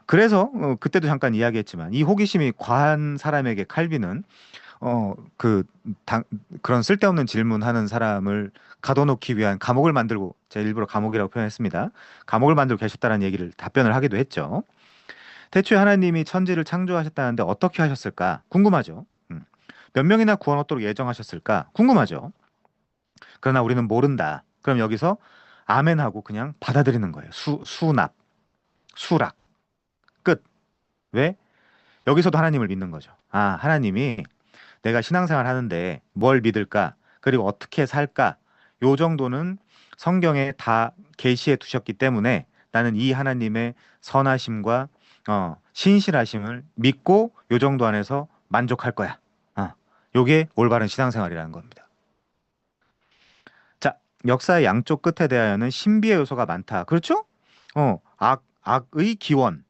그래서 그때도 잠깐 이야기했지만 이 호기심이 과한 사람에게 칼빈은 어, 그, 그런 쓸데없는 질문하는 사람을 가둬놓기 위한 감옥을 만들고, 제가 일부러 감옥이라고 표현했습니다. 감옥을 만들고 계셨다는 얘기를 답변을 하기도 했죠. 태초에 하나님이 천지를 창조하셨다는데 어떻게 하셨을까? 궁금하죠. 몇 명이나 구원 얻도록 예정하셨을까? 궁금하죠. 그러나 우리는 모른다. 그럼 여기서 아멘하고 그냥 받아들이는 거예요. 수납, 수락, 끝. 왜? 여기서도 하나님을 믿는 거죠. 아, 하나님이 내가 신앙생활 하는데 뭘 믿을까? 그리고 어떻게 살까? 요 정도는 성경에 다 계시해 두셨기 때문에 나는 이 하나님의 선하심과 신실하심을 믿고 요 정도 안에서 만족할 거야. 요게 올바른 신앙생활이라는 겁니다. 자, 역사의 양쪽 끝에 대하여는 신비의 요소가 많다. 그렇죠? 악의 기원,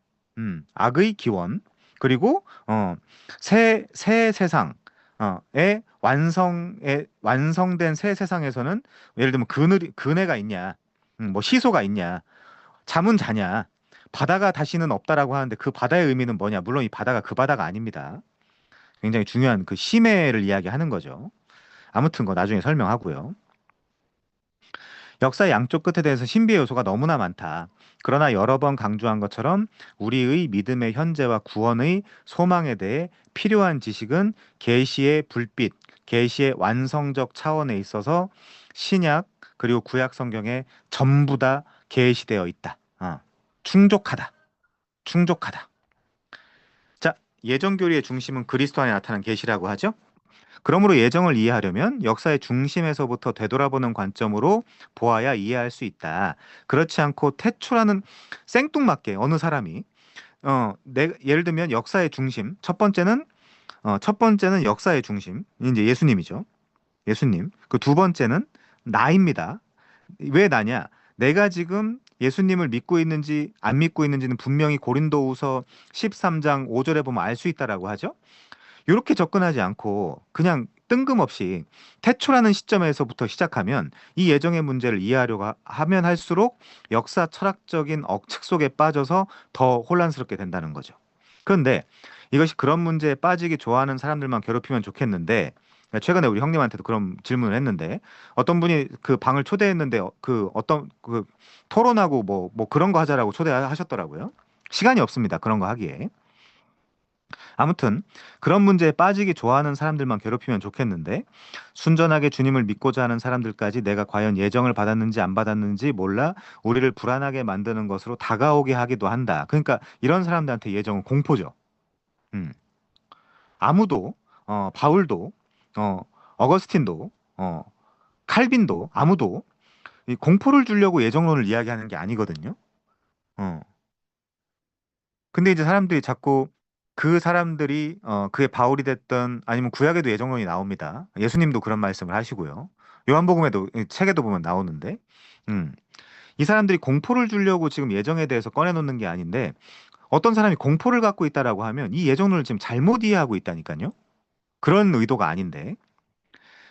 악의 기원, 그리고 새 세상, 의 완성된 새 세상에서는 예를 들면 그네가 있냐, 뭐 시소가 있냐, 잠은 자냐, 바다가 다시는 없다라고 하는데 그 바다의 의미는 뭐냐? 물론 이 바다가 그 바다가 아닙니다. 굉장히 중요한 그 심해를 이야기하는 거죠. 아무튼 거 나중에 설명하고요. 역사의 양쪽 끝에 대해서 신비의 요소가 너무나 많다. 그러나 여러 번 강조한 것처럼 우리의 믿음의 현재와 구원의 소망에 대해 필요한 지식은 계시의 불빛, 계시의 완성적 차원에 있어서 신약 그리고 구약 성경에 전부 다 계시되어 있다. 충족하다. 충족하다. 자, 예정 교리의 중심은 그리스도 안에 나타난 계시라고 하죠. 그러므로 예정을 이해하려면 역사의 중심에서부터 되돌아보는 관점으로 보아야 이해할 수 있다. 그렇지 않고 태초라는 생뚱맞게 어느 사람이 예를 들면 역사의 중심 첫 번째는 역사의 중심 이제 예수님이죠. 예수님. 그 두 번째는 나입니다. 왜 나냐? 내가 지금 예수님을 믿고 있는지 안 믿고 있는지는 분명히 고린도후서 13장 5절에 보면 알 수 있다라고 하죠. 이렇게 접근하지 않고 그냥 뜬금없이 태초라는 시점에서부터 시작하면 이 예정의 문제를 이해하려고 하면 할수록 역사 철학적인 억측 속에 빠져서 더 혼란스럽게 된다는 거죠. 그런데 이것이 그런 문제에 빠지기 좋아하는 사람들만 괴롭히면 좋겠는데 최근에 우리 형님한테도 그런 질문을 했는데 어떤 분이 그 방을 초대했는데 그 어떤 그 토론하고 뭐 그런 거 하자라고 초대하셨더라고요. 시간이 없습니다. 그런 거 하기에. 아무튼 그런 문제에 빠지기 좋아하는 사람들만 괴롭히면 좋겠는데 순전하게 주님을 믿고자 하는 사람들까지 내가 과연 예정을 받았는지 안 받았는지 몰라 우리를 불안하게 만드는 것으로 다가오게 하기도 한다. 그러니까 이런 사람들한테 예정은 공포죠. 음. 아무도 바울도 어, 어거스틴도 어, 칼빈도 아무도 이 공포를 주려고 예정론을 이야기하는 게 아니거든요. 어. 근데 이제 사람들이 자꾸 그 사람들이 그게 바울이 됐던 아니면 구약에도 예정론이 나옵니다. 예수님도 그런 말씀을 하시고요. 요한복음에도 이 책에도 보면 나오는데 음. 이 사람들이 공포를 주려고 지금 예정에 대해서 꺼내놓는 게 아닌데 어떤 사람이 공포를 갖고 있다라고 하면 이 예정론을 지금 잘못 이해하고 있다니까요. 그런 의도가 아닌데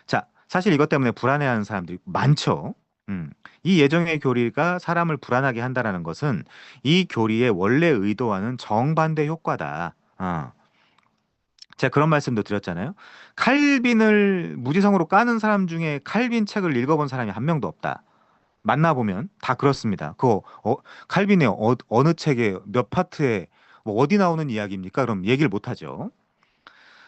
자 사실 이것 때문에 불안해하는 사람들이 많죠. 음. 이 예정의 교리가 사람을 불안하게 한다라는 것은 이 교리의 원래 의도와는 정반대 효과다. 제가 그런 말씀도 드렸잖아요. 칼빈을 무지성으로 까는 사람 중에 칼빈 책을 읽어본 사람이 한 명도 없다. 만나보면 다 그렇습니다. 칼빈의 어느 책에 몇 파트에 뭐 어디 나오는 이야기입니까? 그럼 얘기를 못 하죠.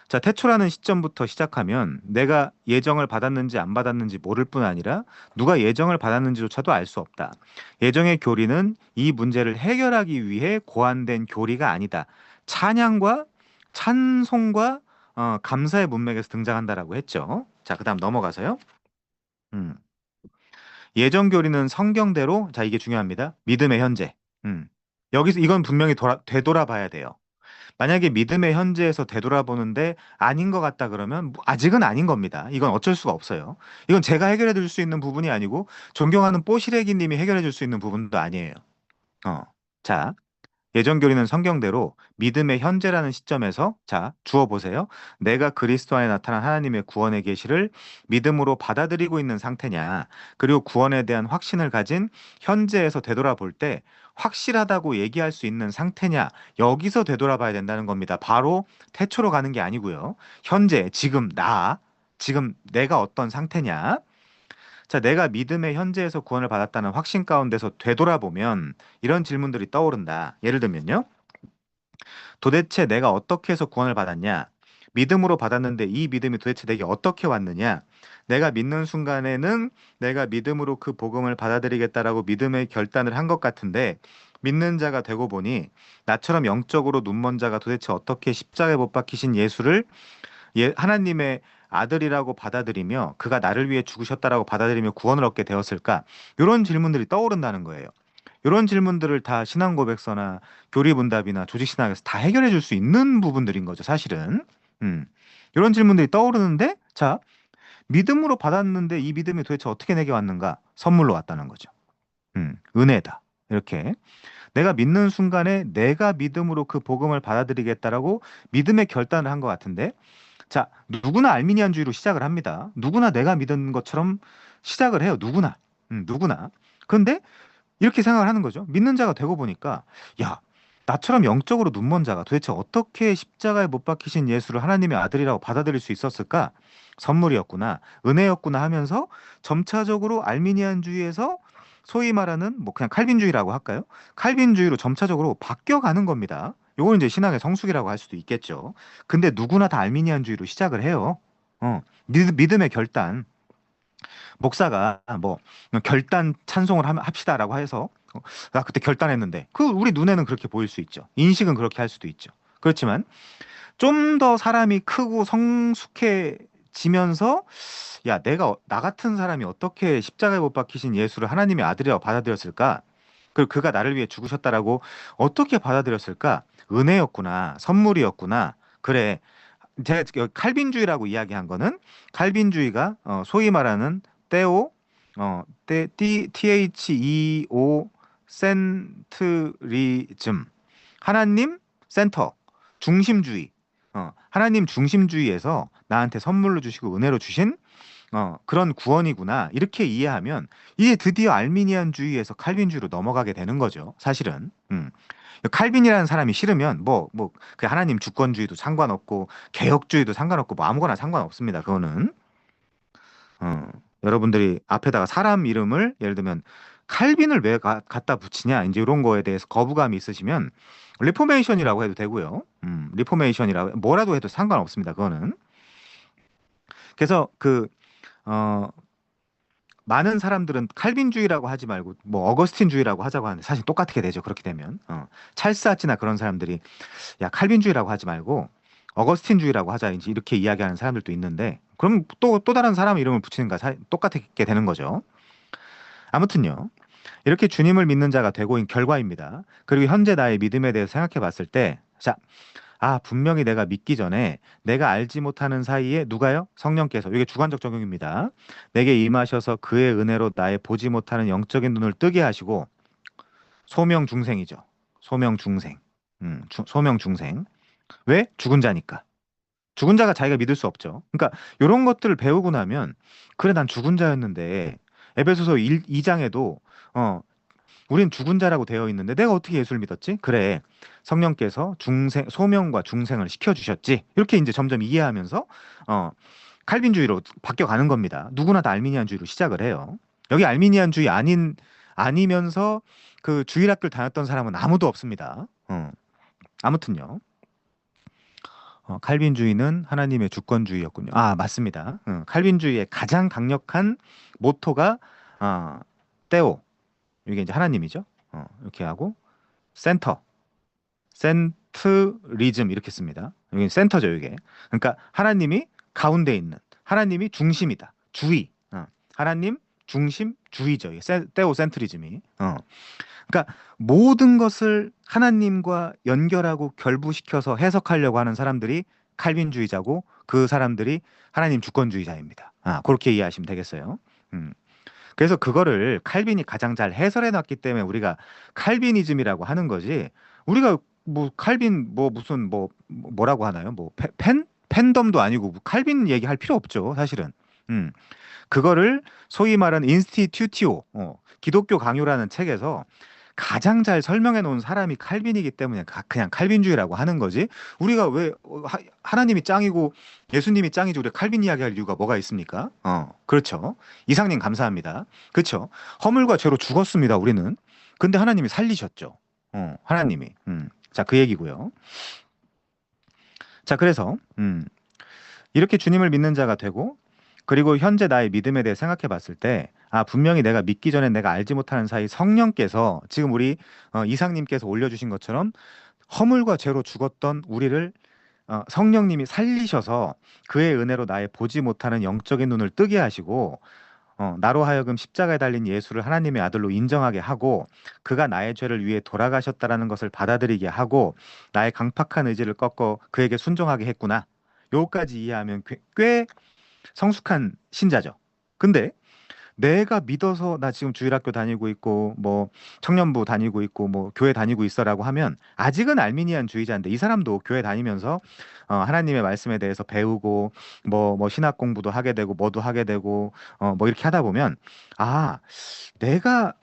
자, 태초라는 시점부터 시작하면 내가 예정을 받았는지 안 받았는지 모를 뿐 아니라 누가 예정을 받았는지조차도 알 수 없다. 예정의 교리는 이 문제를 해결하기 위해 고안된 교리가 아니다. 찬양과 찬송과 감사의 문맥에서 등장한다라고 했죠. 자, 그다음 넘어가서요. 음. 예전 교리는 성경대로, 자, 이게 중요합니다. 믿음의 현재. 음. 여기서 이건 분명히 되돌아봐야 돼요. 만약에 믿음의 현재에서 되돌아보는데 아닌 것 같다 그러면 아직은 아닌 겁니다. 이건 어쩔 수가 없어요. 이건 제가 해결해 줄 수 있는 부분이 아니고 존경하는 뽀시래기 님이 해결해 줄 수 있는 부분도 아니에요. 어. 자, 예전 교리는 성경대로 믿음의 현재라는 시점에서 자, 주어 보세요. 내가 그리스도 안에 나타난 하나님의 구원의 계시를 믿음으로 받아들이고 있는 상태냐. 그리고 구원에 대한 확신을 가진 현재에서 되돌아볼 때 확실하다고 얘기할 수 있는 상태냐. 여기서 되돌아봐야 된다는 겁니다. 바로 태초로 가는 게 아니고요. 현재, 지금 지금 내가 어떤 상태냐. 자, 내가 믿음의 현재에서 구원을 받았다는 확신 가운데서 되돌아보면 이런 질문들이 떠오른다. 예를 들면요. 도대체 내가 어떻게 해서 구원을 받았냐? 믿음으로 받았는데 이 믿음이 도대체 내게 어떻게 왔느냐? 내가 믿는 순간에는 내가 믿음으로 그 복음을 받아들이겠다라고 믿음의 결단을 한 것 같은데 믿는 자가 되고 보니 나처럼 영적으로 눈먼 자가 도대체 어떻게 십자가에 못 박히신 예수를 하나님의 아들이라고 받아들이며 그가 나를 위해 죽으셨다라고 받아들이며 구원을 얻게 되었을까? 이런 질문들이 떠오른다는 거예요. 이런 질문들을 다 신앙고백서나 교리문답이나 조직신학에서 다 해결해 줄 수 있는 부분들인 거죠, 사실은. 음. 이런 질문들이 떠오르는데, 자, 믿음으로 받았는데 이 믿음이 도대체 어떻게 내게 왔는가? 선물로 왔다는 거죠. 은혜다. 이렇게. 내가 믿는 순간에 내가 믿음으로 그 복음을 받아들이겠다라고 믿음의 결단을 한 것 같은데, 자, 누구나 알미니안주의로 시작을 합니다. 누구나 내가 믿은 것처럼 시작을 해요. 누구나. 그런데 이렇게 생각을 하는 거죠. 믿는 자가 되고 보니까 야, 나처럼 영적으로 눈먼 자가 도대체 어떻게 십자가에 못 박히신 예수를 하나님의 아들이라고 받아들일 수 있었을까? 선물이었구나, 은혜였구나 하면서 점차적으로 알미니안주의에서 소위 말하는 뭐 그냥 칼빈주의라고 할까요? 칼빈주의로 점차적으로 바뀌어가는 겁니다. 요건 이제 신앙의 성숙이라고 할 수도 있겠죠. 근데 누구나 다 알미니안주의로 시작을 해요. 믿음의 결단. 목사가 뭐 결단 찬송을 합시다라고 해서 나 그때 결단했는데 그 우리 눈에는 그렇게 보일 수 있죠. 인식은 그렇게 할 수도 있죠. 그렇지만 좀 더 사람이 크고 성숙해지면서 야, 나 같은 사람이 어떻게 십자가에 못 박히신 예수를 하나님의 아들이라고 받아들였을까? 그리고 그가 나를 위해 죽으셨다라고 어떻게 받아들였을까? 은혜였구나, 선물이었구나. 그래, 제가 칼빈주의라고 이야기한 거는 칼빈주의가 소위 말하는 테오 THEO 센트리즘, 하나님 센터 중심주의, 하나님 중심주의에서 나한테 선물로 주시고 은혜로 주신 그런 구원이구나 이렇게 이해하면 이게 드디어 알미니안주의에서 칼빈주의로 넘어가게 되는 거죠. 사실은. 칼빈이라는 사람이 싫으면 그 하나님 주권주의도 상관없고 개혁주의도 상관없고 뭐 아무거나 상관없습니다. 그거는 여러분들이 앞에다가 사람 이름을 예를 들면 칼빈을 왜 갖다 붙이냐 이제 이런 거에 대해서 거부감이 있으시면 리포메이션이라고 해도 되고요. 리포메이션이라고 뭐라도 해도 상관없습니다. 그거는. 그래서 어, 많은 사람들은 칼빈주의라고 하지 말고 뭐 어거스틴주의라고 하자고 하는데 사실 똑같게 되죠. 그렇게 되면 찰스 아치나 그런 사람들이 야 칼빈주의라고 하지 말고 어거스틴주의라고 하자 이제 이렇게 이야기하는 사람들도 있는데 그럼 또 다른 사람 이름을 붙이는가 똑같게 되는 거죠. 아무튼요. 이렇게 주님을 믿는 자가 되고 인 결과입니다. 그리고 현재 나의 믿음에 대해서 생각해 봤을 때 자, 분명히 내가 믿기 전에 내가 알지 못하는 사이에 누가요? 성령께서. 이게 주관적 적용입니다. 내게 임하셔서 그의 은혜로 나의 보지 못하는 영적인 눈을 뜨게 하시고 소명 중생이죠. 소명 중생. 소명 중생. 왜? 죽은 자니까. 죽은 자가 자기가 믿을 수 없죠. 그러니까 이런 것들을 배우고 나면 그래 난 죽은 자였는데 에베소서 2장에도 우린 죽은 자라고 되어 있는데 내가 어떻게 예수를 믿었지? 그래. 성령께서 소명과 중생을 시켜주셨지. 이렇게 이제 점점 이해하면서, 칼빈주의로 바뀌어가는 겁니다. 누구나 다 알미니안주의로 시작을 해요. 여기 알미니안주의 아니면서 그 주일학교를 다녔던 사람은 아무도 없습니다. 아무튼요. 칼빈주의는 하나님의 주권주의였군요. 맞습니다. 칼빈주의의 가장 강력한 모토가, 테오. 이게 이제 하나님이죠. 이렇게 하고 센터, 센트리즘 이렇게 씁니다. 여기 센터죠, 이게. 그러니까 하나님이 가운데 있는 하나님이 중심이다. 주의. 하나님 중심 주의죠. 테오센트리즘이. 그러니까 모든 것을 하나님과 연결하고 결부시켜서 해석하려고 하는 사람들이 칼빈주의자고 그 사람들이 하나님 주권주의자입니다. 그렇게 이해하시면 되겠어요. 음. 그래서 그거를 칼빈이 가장 잘 해설해 놨기 때문에 우리가 칼빈이즘이라고 하는 거지. 우리가 뭐 칼빈 뭐 무슨 뭐 뭐라고 하나요? 뭐 팬덤도 아니고 뭐 칼빈 얘기할 필요 없죠, 사실은. 음. 그거를 소위 말하는 인스티튜티오, 기독교 강요라는 책에서 가장 잘 설명해 놓은 사람이 칼빈이기 때문에 그냥 칼빈주의라고 하는 거지. 우리가 왜 하나님이 짱이고 예수님이 짱이지 우리가 칼빈 이야기할 이유가 뭐가 있습니까? 그렇죠. 이상님 감사합니다. 그렇죠. 허물과 죄로 죽었습니다. 우리는. 근데 하나님이 살리셨죠. 하나님이. 자, 그 얘기고요. 자, 그래서 이렇게 주님을 믿는 자가 되고 그리고 현재 나의 믿음에 대해 생각해 봤을 때, 분명히 내가 믿기 전에 내가 알지 못하는 사이 성령께서 지금 우리 이상님께서 올려주신 것처럼 허물과 죄로 죽었던 우리를 성령님이 살리셔서 그의 은혜로 나의 보지 못하는 영적인 눈을 뜨게 하시고 나로 하여금 십자가에 달린 예수를 하나님의 아들로 인정하게 하고 그가 나의 죄를 위해 돌아가셨다라는 것을 받아들이게 하고 나의 강팍한 의지를 꺾어 그에게 순종하게 했구나. 요까지 이해하면 꽤 성숙한 신자죠. 근데 내가 믿어서 나 지금 주일학교 다니고 있고 뭐 청년부 다니고 있고 뭐 교회 다니고 있어라고 하면 아직은 알미니안 주의자인데 이 사람도 교회 다니면서 하나님의 말씀에 대해서 배우고 뭐 신학 공부도 하게 되고 뭐도 하게 되고 뭐 이렇게 하다 보면 아 내가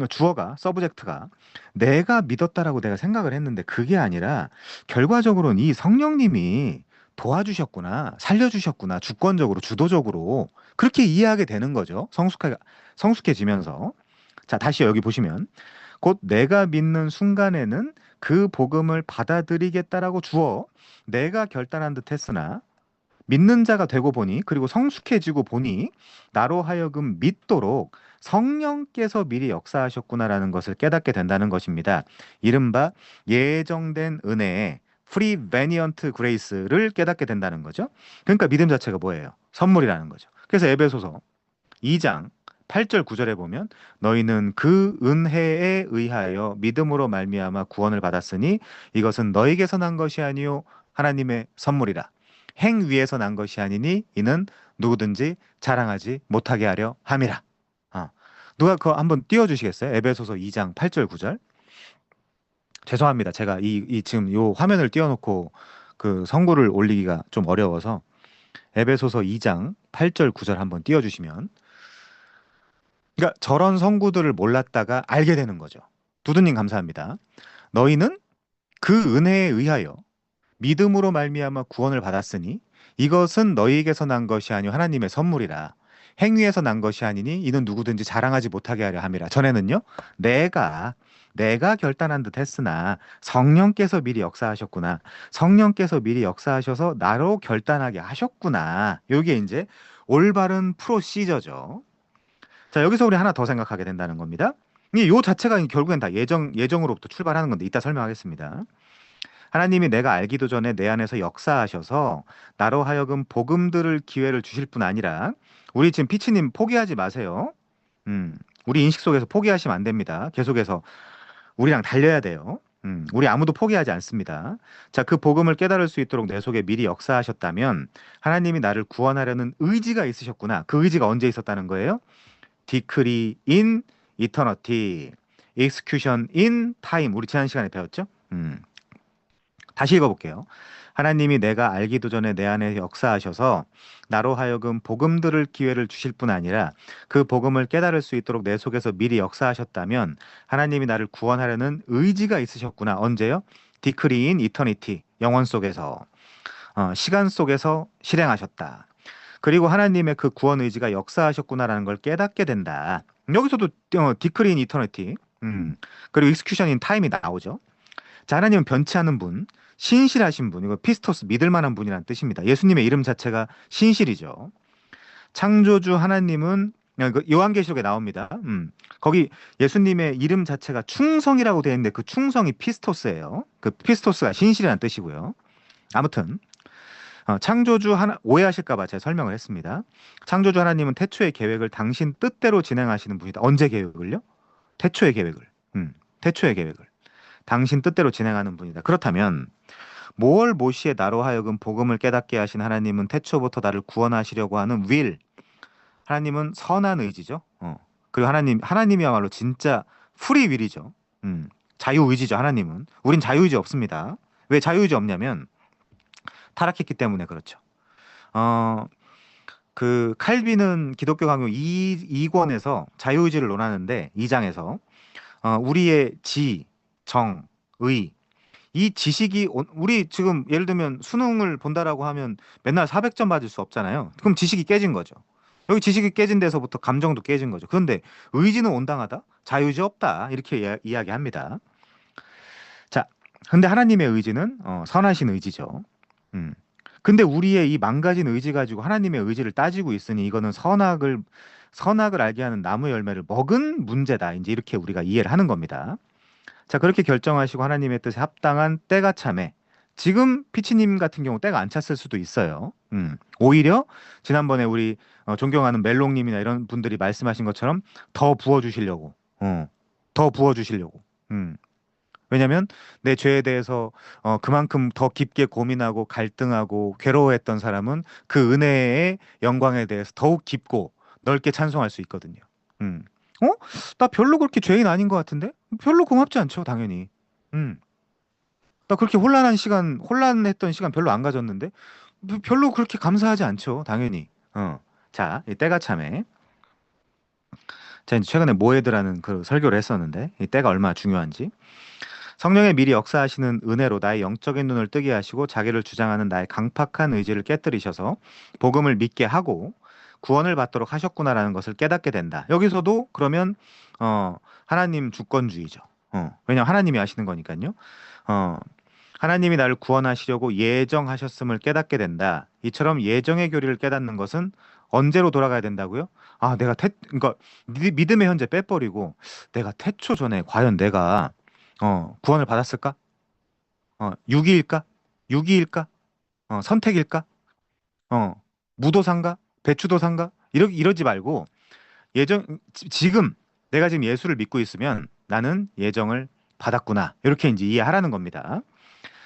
주어가 서브젝트가 내가 믿었다라고 내가 생각을 했는데 그게 아니라 결과적으로는 이 성령님이 도와주셨구나, 살려주셨구나, 주권적으로, 주도적으로 그렇게 이해하게 되는 거죠. 성숙해지면서. 자, 다시 여기 보시면 곧 내가 믿는 순간에는 그 복음을 받아들이겠다라고 주어 내가 결단한 듯 했으나 믿는 자가 되고 보니 그리고 성숙해지고 보니 나로 하여금 믿도록 성령께서 미리 역사하셨구나라는 것을 깨닫게 된다는 것입니다. 이른바 예정된 은혜의 프리베니언트 그레이스를 깨닫게 된다는 거죠. 그러니까 믿음 자체가 뭐예요? 선물이라는 거죠. 그래서 에베소서 2장 8절 9절에 보면 너희는 그 은혜에 의하여 믿음으로 말미암아 구원을 받았으니 이것은 너희에게서 난 것이 아니요 하나님의 선물이라. 행 위에서 난 것이 아니니 이는 누구든지 자랑하지 못하게 하려 함이라. 누가 그거 한번 띄워주시겠어요? 에베소서 2장 8절 9절. 죄송합니다. 제가 지금 요 화면을 띄워놓고 그 성구를 올리기가 좀 어려워서 에베소서 2장 8절 9절 한번 띄워주시면 그러니까 저런 성구들을 몰랐다가 알게 되는 거죠. 두두님 감사합니다. 너희는 그 은혜에 의하여 믿음으로 말미암아 구원을 받았으니 이것은 너희에게서 난 것이 아니요 하나님의 선물이라. 행위에서 난 것이 아니니 이는 누구든지 자랑하지 못하게 하려 함이라. 전에는요. 내가 결단한 듯 했으나 성령께서 미리 역사하셨구나. 성령께서 미리 역사하셔서 나로 결단하게 하셨구나. 이게 이제 올바른 프로시저죠. 자, 여기서 우리 하나 더 생각하게 된다는 겁니다. 요 자체가 결국엔 다 예정으로부터 출발하는 건데 이따 설명하겠습니다. 하나님이 내가 알기도 전에 내 안에서 역사하셔서 나로 하여금 복음 들을 기회를 주실 뿐 아니라 우리 지금 피치님 포기하지 마세요. 우리 인식 속에서 포기하시면 안 됩니다. 계속해서 우리랑 달려야 돼요. 우리 아무도 포기하지 않습니다. 자, 그 복음을 깨달을 수 있도록 내 속에 미리 역사하셨다면 하나님이 나를 구원하려는 의지가 있으셨구나. 그 의지가 언제 있었다는 거예요? Decree in eternity, execution in time. 우리 지난 시간에 배웠죠? 다시 읽어볼게요. 하나님이 내가 알기도 전에 내 안에 역사하셔서 나로 하여금 복음 들을 기회를 주실 뿐 아니라 그 복음을 깨달을 수 있도록 내 속에서 미리 역사하셨다면 하나님이 나를 구원하려는 의지가 있으셨구나. 언제요? Decree in eternity, 영원 속에서 시간 속에서 실행하셨다. 그리고 하나님의 그 구원 의지가 역사하셨구나라는 걸 깨닫게 된다. 여기서도 Decree in eternity, 그리고 execution in time이 나오죠. 자, 하나님은 변치 않은 분, 신실하신 분, 이거 피스토스 믿을 만한 분이라는 뜻입니다. 예수님의 이름 자체가 신실이죠. 창조주 하나님은 요한계시록에 나옵니다. 거기 예수님의 이름 자체가 충성이라고 되어 있는데 그 충성이 피스토스예요. 그 피스토스가 신실이라는 뜻이고요. 아무튼 창조주 하나 오해하실까 봐 제가 설명을 했습니다. 창조주 하나님은 태초의 계획을 당신 뜻대로 진행하시는 분이다. 언제 계획을요? 태초의 계획을. 태초의 계획을. 당신 뜻대로 진행하는 분이다. 그렇다면 모월 모시에 나로 하여금 복음을 깨닫게 하신 하나님은 태초부터 나를 구원하시려고 하는 will. 하나님은 선한 의지죠. 그리고 하나님이야말로 진짜 프리 윌이죠. 자유의지죠. 하나님은. 우린 자유의지 없습니다. 왜 자유의지 없냐면 타락했기 때문에 그렇죠. 어, 그 칼빈은 기독교 강요 2권에서 자유의지를 논하는데 2장에서 우리의 지, 정, 의, 이 지식이 우리 지금 예를 들면 수능을 본다라고 하면 맨날 400점 맞을 수 없잖아요. 그럼 지식이 깨진 거죠. 여기 지식이 깨진 데서부터 감정도 깨진 거죠. 그런데 의지는 온당하다? 자유의지 없다. 이렇게 이야기합니다. 자, 근데 하나님의 의지는 선하신 의지죠. 음. 근데 우리의 이 망가진 의지 가지고 하나님의 의지를 따지고 있으니 이거는 선악을 알게 하는 나무 열매를 먹은 문제다. 이제 이렇게 우리가 이해를 하는 겁니다. 자, 그렇게 결정하시고 하나님의 뜻에 합당한 때가 참에 지금 피치님 같은 경우 때가 안 찼을 수도 있어요. 오히려 지난번에 우리 존경하는 멜롱님이나 이런 분들이 말씀하신 것처럼 더 부어주시려고, 더 부어주시려고. 왜냐하면 내 죄에 대해서 그만큼 더 깊게 고민하고 갈등하고 괴로워했던 사람은 그 은혜의 영광에 대해서 더욱 깊고 넓게 찬송할 수 있거든요. 음. 나 별로 그렇게 죄인 아닌 것 같은데? 별로 고맙지 않죠, 당연히. 음. 나 그렇게 혼란했던 시간 별로 안 가졌는데? 별로 그렇게 감사하지 않죠, 당연히. 자, 이 때가 참에. 제가 이제 최근에 모에드라는 그 설교를 했었는데, 이 때가 얼마나 중요한지. 성령의 미리 역사하시는 은혜로 나의 영적인 눈을 뜨게 하시고 자기를 주장하는 나의 강팍한 의지를 깨뜨리셔서 복음을 믿게 하고 구원을 받도록 하셨구나라는 것을 깨닫게 된다. 여기서도 그러면 하나님 주권주의죠. 왜냐하면 하나님이 하시는 거니까요. 어, 하나님이 나를 구원하시려고 예정하셨음을 깨닫게 된다. 이처럼 예정의 교리를 깨닫는 것은 언제로 돌아가야 된다고요? 그러니까 믿음의 현재 빼버리고 내가 태초 전에 과연 내가 구원을 받았을까? 유기일까? 유기일까? 선택일까? 어, 무도상가? 배추도상가? 이러지 말고 지금 내가 지금 예수를 믿고 있으면 나는 예정을 받았구나. 이렇게 이제 이해하라는 겁니다.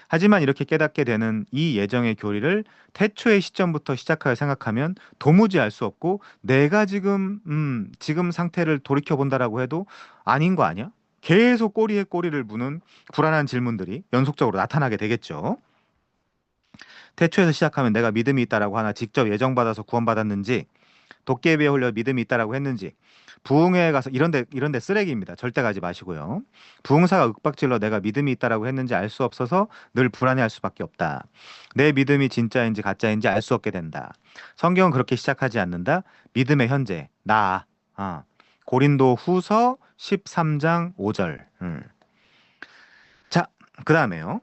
하지만 이렇게 깨닫게 되는 이 예정의 교리를 태초의 시점부터 시작하여 생각하면 도무지 알 수 없고 내가 지금 상태를 돌이켜 본다라고 해도 아닌 거 아니야? 계속 꼬리에 꼬리를 무는 불안한 질문들이 연속적으로 나타나게 되겠죠. 태초에서 시작하면 내가 믿음이 있다라고 하나 직접 예정받아서 구원받았는지 도깨비에 홀려 믿음이 있다라고 했는지 부흥회에 가서 이런데 쓰레기입니다. 절대 가지 마시고요. 부흥사가 윽박질러 내가 믿음이 있다라고 했는지 알 수 없어서 늘 불안해할 수밖에 없다. 내 믿음이 진짜인지 가짜인지 알 수 없게 된다. 성경은 그렇게 시작하지 않는다. 믿음의 현재 나. 고린도 후서 13장 5절. 자, 그 다음에요.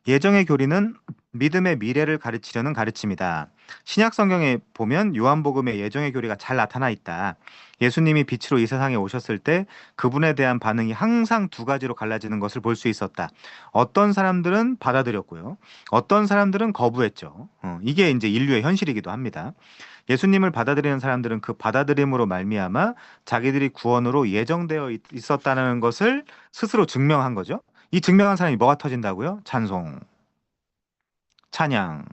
예정의 교리는 믿음의 미래를 가르치려는 가르침이다. 신약 성경에 보면 요한복음에 예정의 교리가 잘 나타나 있다. 예수님이 빛으로 이 세상에 오셨을 때 그분에 대한 반응이 항상 두 가지로 갈라지는 것을 볼 수 있었다. 어떤 사람들은 받아들였고요. 어떤 사람들은 거부했죠. 이게 이제 인류의 현실이기도 합니다. 예수님을 받아들이는 사람들은 그 받아들임으로 말미암아 자기들이 구원으로 예정되어 있었다는 것을 스스로 증명한 거죠. 이 증명한 사람이 뭐가 터진다고요? 찬송, 찬양,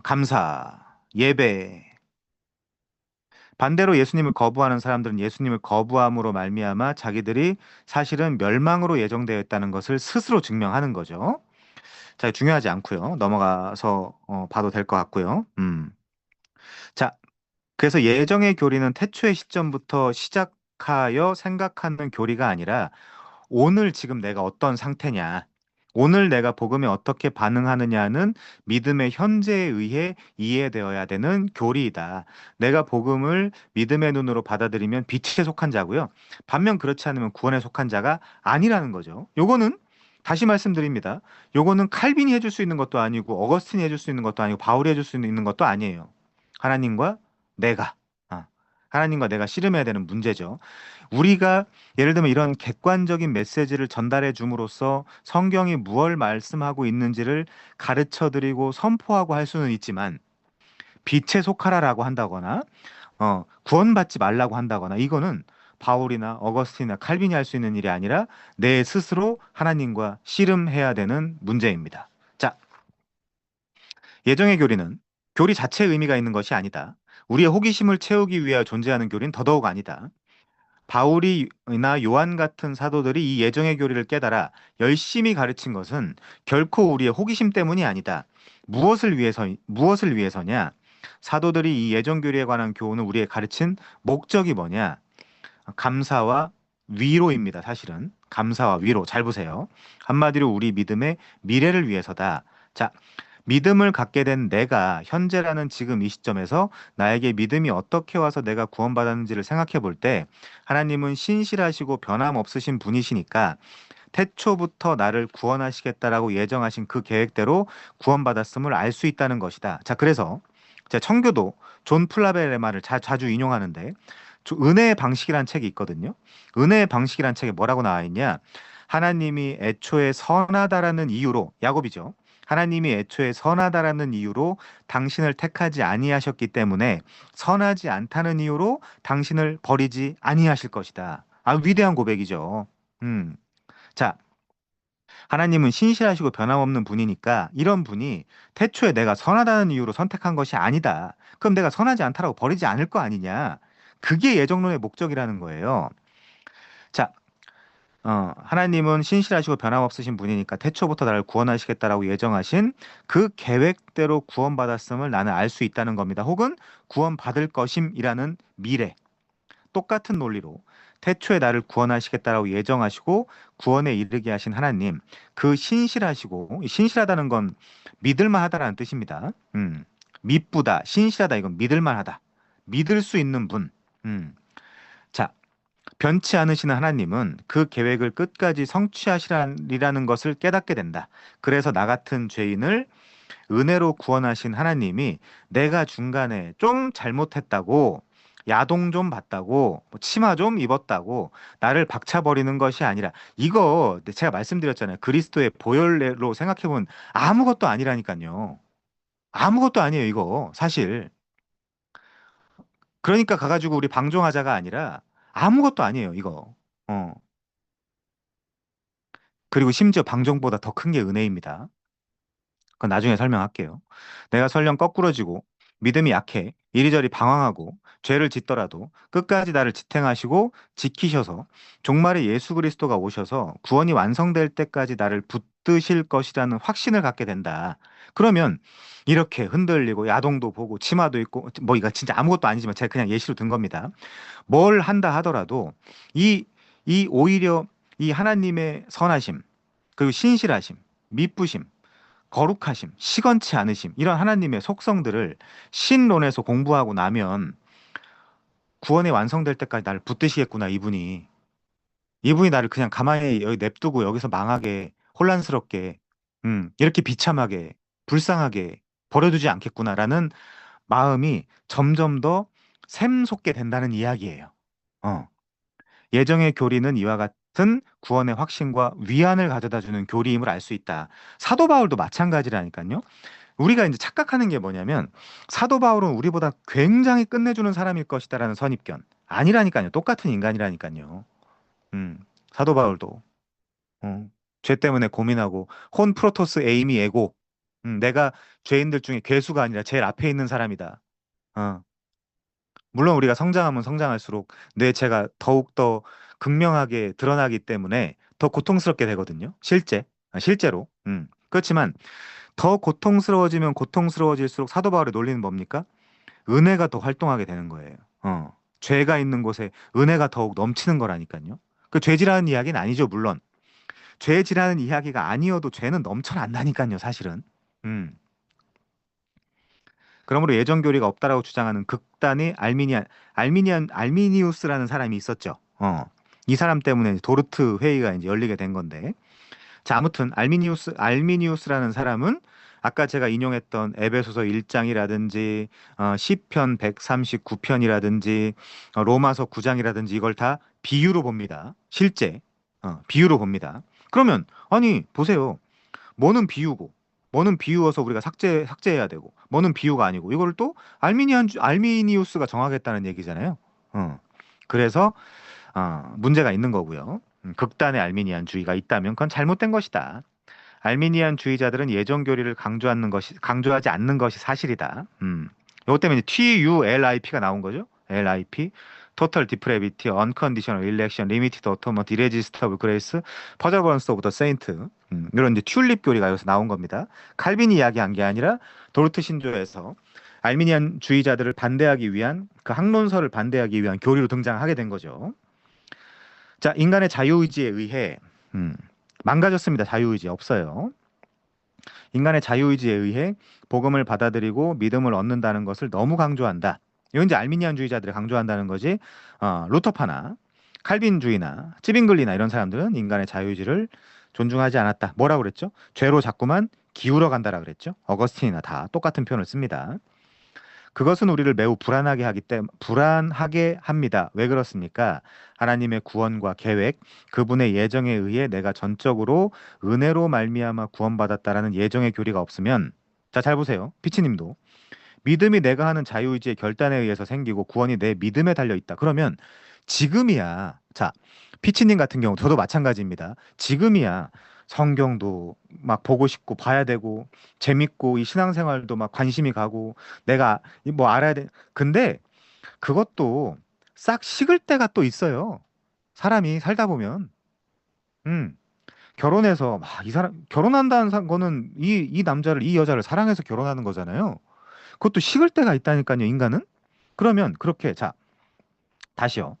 감사, 예배. 반대로 예수님을 거부하는 사람들은 예수님을 거부함으로 말미암아 자기들이 사실은 멸망으로 예정되어 있다는 것을 스스로 증명하는 거죠. 자, 중요하지 않고요. 넘어가서 봐도 될 것 같고요. 자, 그래서 예정의 교리는 태초의 시점부터 시작하여 생각하는 교리가 아니라 오늘 지금 내가 어떤 상태냐, 오늘 내가 복음에 어떻게 반응하느냐는 믿음의 현재에 의해 이해되어야 되는 교리이다. 내가 복음을 믿음의 눈으로 받아들이면 빛에 속한 자고요. 반면 그렇지 않으면 구원에 속한 자가 아니라는 거죠. 요거는 다시 말씀드립니다. 요거는 칼빈이 해줄 수 있는 것도 아니고 어거스틴이 해줄 수 있는 것도 아니고 바울이 해줄 수 있는 것도 아니에요. 하나님과 내가. 하나님과 내가 씨름해야 되는 문제죠. 우리가 예를 들면 이런 객관적인 메시지를 전달해 줌으로써 성경이 무엇을 말씀하고 있는지를 가르쳐 드리고 선포하고 할 수는 있지만 빛에 속하라라고 한다거나 구원받지 말라고 한다거나 이거는 바울이나 어거스틴이나 칼빈이 할 수 있는 일이 아니라 내 스스로 하나님과 씨름해야 되는 문제입니다. 자, 예정의 교리는 교리 자체에 의미가 있는 것이 아니다. 우리의 호기심을 채우기 위해 존재하는 교리는 더더욱 아니다. 바울이나 요한 같은 사도들이 이 예정의 교리를 깨달아 열심히 가르친 것은 결코 우리의 호기심 때문이 아니다. 무엇을 위해서냐? 사도들이 이 예정 교리에 관한 교훈을 우리에 가르친 목적이 뭐냐? 감사와 위로입니다. 사실은 감사와 위로. 잘 보세요. 한마디로 우리 믿음의 미래를 위해서다. 자, 믿음을 갖게 된 내가 현재라는 지금 이 시점에서 나에게 믿음이 어떻게 와서 내가 구원받았는지를 생각해 볼 때 하나님은 신실하시고 변함없으신 분이시니까 태초부터 나를 구원하시겠다라고 예정하신 그 계획대로 구원받았음을 알 수 있다는 것이다. 자, 그래서 제 청교도 존 플라벨의 말을 자주 인용하는데 은혜의 방식이라는 책이 있거든요. 은혜의 방식이라는 책에 뭐라고 나와 있냐? 하나님이 애초에 선하다라는 이유로 야곱이죠. 하나님이 애초에 선하다라는 이유로 당신을 택하지 아니하셨기 때문에 선하지 않다는 이유로 당신을 버리지 아니하실 것이다. 아, 위대한 고백이죠. 음. 자, 하나님은 신실하시고 변함없는 분이니까 이런 분이 태초에 내가 선하다는 이유로 선택한 것이 아니다. 그럼 내가 선하지 않다라고 버리지 않을 거 아니냐. 그게 예정론의 목적이라는 거예요. 자, 하나님은 신실하시고 변함없으신 분이니까 태초부터 나를 구원하시겠다라고 예정하신 그 계획대로 구원받았음을 나는 알 수 있다는 겁니다. 혹은 구원받을 것임이라는 미래. 똑같은 논리로 태초에 나를 구원하시겠다라고 예정하시고 구원에 이르게 하신 하나님, 그 신실하시고 신실하다는 건 믿을만하다라는 뜻입니다. 믿부다, 신실하다 이건 믿을만하다, 믿을 수 있는 분. 자, 변치 않으시는 하나님은 그 계획을 끝까지 성취하시리라는 것을 깨닫게 된다. 그래서 나 같은 죄인을 은혜로 구원하신 하나님이 내가 중간에 좀 잘못했다고 야동 좀 봤다고 뭐 치마 좀 입었다고 나를 박차버리는 것이 아니라 이거 제가 말씀드렸잖아요. 그리스도의 보혈로 생각해보면 아무것도 아니라니까요. 아무것도 아니에요, 이거 사실. 그러니까 가가지고 우리 방종하자가 아니라 아무것도 아니에요, 이거. 어. 그리고 심지어 방종보다 더 큰 게 은혜입니다. 그건 나중에 설명할게요. 내가 설령 거꾸러지고 믿음이 약해 이리저리 방황하고 죄를 짓더라도 끝까지 나를 지탱하시고 지키셔서 종말에 예수 그리스도가 오셔서 구원이 완성될 때까지 나를 붙드실 것이라는 확신을 갖게 된다. 그러면 이렇게 흔들리고 야동도 보고 치마도 입고 뭐 이거 진짜 아무것도 아니지만 제가 그냥 예시로 든 겁니다. 뭘 한다 하더라도 이, 이 오히려 이 하나님의 선하심 그리고 신실하심 미쁘심 거룩하심, 시건치 않으심, 이런 하나님의 속성들을 신론에서 공부하고 나면 구원이 완성될 때까지 나를 붙드시겠구나, 이분이. 이분이 나를 그냥 가만히 여기 냅두고 여기서 망하게, 혼란스럽게, 이렇게 비참하게, 불쌍하게 버려두지 않겠구나라는 마음이 점점 더 샘솟게 된다는 이야기예요. 어. 예정의 교리는 이와 같은 구원의 확신과 위안을 가져다 주는 교리임을 알 수 있다. 사도 바울도 마찬가지라니까요. 우리가 이제 착각하는 게 뭐냐면 사도 바울은 우리보다 굉장히 끝내주는 사람일 것이다라는 선입견. 아니라니까요. 똑같은 인간이라니까요. 사도 바울도 어, 죄 때문에 고민하고 혼 프로토스 에이미 에고. 내가 죄인들 중에 괴수가 아니라 제일 앞에 있는 사람이다. 어, 물론 우리가 성장하면 성장할수록 뇌체가 더욱더 극명하게 드러나기 때문에 더 고통스럽게 되거든요. 실제로. 그렇지만 더 고통스러워지면 고통스러워질수록 사도 바울의 논리는 뭡니까? 은혜가 더 활동하게 되는 거예요. 죄가 있는 곳에 은혜가 더욱 넘치는 거라니까요. 그 죄질하는 이야기는 아니죠, 물론. 죄질하는 이야기가 아니어도 죄는 넘쳐난다니까요, 사실은. 음. 그러므로 예정 교리가 없다라고 주장하는 극단의 알미니우스라는 사람이 있었죠. 이 사람 때문에 도르트 회의가 이제 열리게 된 건데. 자, 아무튼 알미니우스라는 사람은 아까 제가 인용했던 에베소서 1장이라든지 시편 139편이라든지 로마서 9장이라든지 이걸 다 비유로 봅니다. 실제 비유로 봅니다. 그러면 아니 보세요. 뭐는 비유고 뭐는 비유어서 우리가 삭제해야 되고 뭐는 비유가 아니고 이걸 또 알미니우스가 정하겠다는 얘기잖아요. 그래서 문제가 있는 거고요. 극단의 알미니안주의가 있다면 그건 잘못된 것이다. 알미니안주의자들은 예정 교리를 강조하지 않는 것이 사실이다. 이것 때문에 TULIP가 나온 거죠. LIP, Total Depravity, Unconditional Election, Limited Atonement, Irresistible Grace, Perseverance of the Saint. 이런 이제 튤립 교리가 여기서 나온 겁니다. 칼빈이 이야기한 게 아니라 도르트 신조에서 알미니안주의자들을 반대하기 위한 그 학론서를 반대하기 위한 교리로 등장하게 된 거죠. 자, 인간의 자유의지에 의해 망가졌습니다. 자유의지 없어요. 인간의 자유의지에 의해 복음을 받아들이고 믿음을 얻는다는 것을 너무 강조한다. 이건 이제 알미니안주의자들이 강조한다는 거지. 루터파나 칼빈주의나 찌빙글리나 이런 사람들은 인간의 자유의지를 존중하지 않았다. 뭐라고 그랬죠? 죄로 자꾸만 기울어 간다라 그랬죠. 어거스틴이나 다 똑같은 표현을 씁니다. 그것은 우리를 매우 불안하게 합니다. 왜 그렇습니까? 하나님의 구원과 계획, 그분의 예정에 의해 내가 전적으로 은혜로 말미암아 구원받았다라는 예정의 교리가 없으면, 자, 잘 보세요. 피치님도 믿음이 내가 하는 자유의지의 결단에 의해서 생기고 구원이 내 믿음에 달려 있다. 그러면 지금이야. 자, 피치님 같은 경우 저도 마찬가지입니다. 지금이야. 성경도 막 보고 싶고 봐야 되고 재밌고 이 신앙생활도 막 관심이 가고 내가 뭐 알아야 돼. 근데 그것도 싹 식을 때가 또 있어요. 사람이 살다 보면. 음. 결혼해서 막 이 사람 결혼한다는 거는 이 남자를 이 여자를 사랑해서 결혼하는 거잖아요. 그것도 식을 때가 있다니까요, 인간은. 그러면 그렇게 자, 다시요.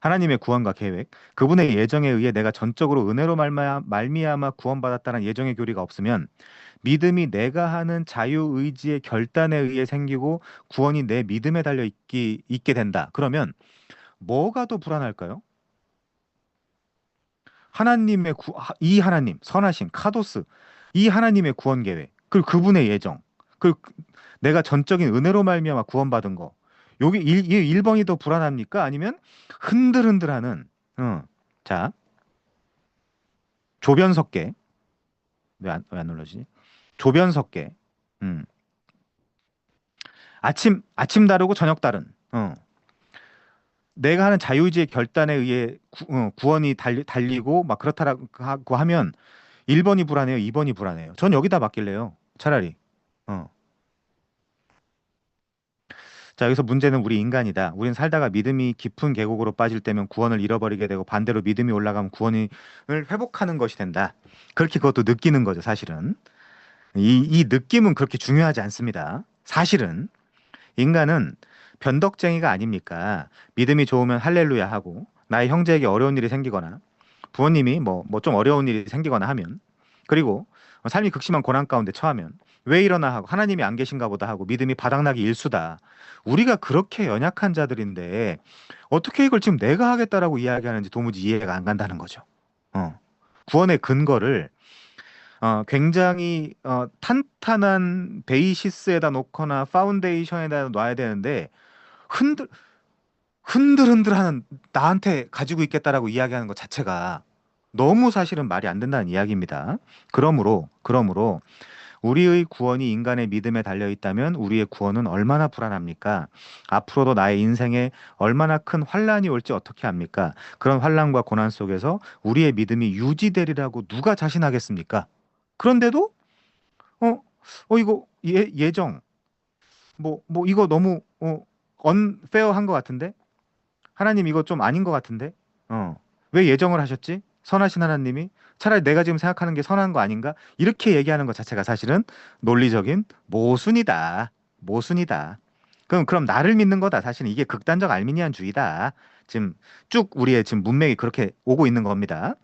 하나님의 구원과 계획, 그분의 예정에 의해 내가 전적으로 은혜로 말미암아 구원받았다는 예정의 교리가 없으면 믿음이 내가 하는 자유의지의 결단에 의해 생기고 구원이 내 믿음에 있게 된다. 그러면 뭐가 더 불안할까요? 이 하나님, 선하신 카도스, 이 하나님의 구원 계획, 그리고 그분의 예정, 그리고 내가 전적인 은혜로 말미암아 구원받은 거. 여기 1번이 더 불안합니까? 아니면 흔들흔들하는 자, 조변석계. 왜 안 눌러지지? 조변석계. 음. 아침 다르고 저녁 다른. 내가 하는 자유의지의 결단에 의해 구원이 달리고 막 그렇다고 하면 1번이 불안해요, 2번이 불안해요. 전 여기다 맡길래요. 차라리. 어. 자, 여기서 문제는 우리 인간이다. 우린 살다가 믿음이 깊은 계곡으로 빠질 때면 구원을 잃어버리게 되고 반대로 믿음이 올라가면 구원을 회복하는 것이 된다. 그렇게 그것도 느끼는 거죠, 사실은. 이 느낌은 그렇게 중요하지 않습니다. 사실은 인간은 변덕쟁이가 아닙니까? 믿음이 좋으면 할렐루야 하고 나의 형제에게 어려운 일이 생기거나 부모님이 뭐 좀 어려운 일이 생기거나 하면 그리고 삶이 극심한 고난 가운데 처하면 왜 이러나 하고 하나님이 안 계신가 보다 하고 믿음이 바닥나기 일수다. 우리가 그렇게 연약한 자들인데 어떻게 이걸 지금 내가 하겠다라고 이야기하는지 도무지 이해가 안 간다는 거죠. 구원의 근거를 굉장히 탄탄한 베이시스에다 놓거나 파운데이션에다 놔야 되는데 흔들 흔들흔들하는 나한테 가지고 있겠다라고 이야기하는 것 자체가 너무 사실은 말이 안 된다는 이야기입니다. 그러므로 우리의 구원이 인간의 믿음에 달려 있다면 우리의 구원은 얼마나 불안합니까? 앞으로도 나의 인생에 얼마나 큰 환란이 올지 어떻게 합니까? 그런 환란과 고난 속에서 우리의 믿음이 유지되리라고 누가 자신하겠습니까? 그런데도 이거 예정 뭐 이거 너무 언페어한 것 같은데 하나님 이거 좀 아닌 것 같은데 왜 예정을 하셨지? 선하신 하나님이 차라리 내가 지금 생각하는 게 선한 거 아닌가? 이렇게 얘기하는 것 자체가 사실은 논리적인 모순이다. 그럼 나를 믿는 거다. 사실은 이게 극단적 알미니안주의다. 지금 쭉 우리의 지금 문맥이 그렇게 오고 있는 겁니다.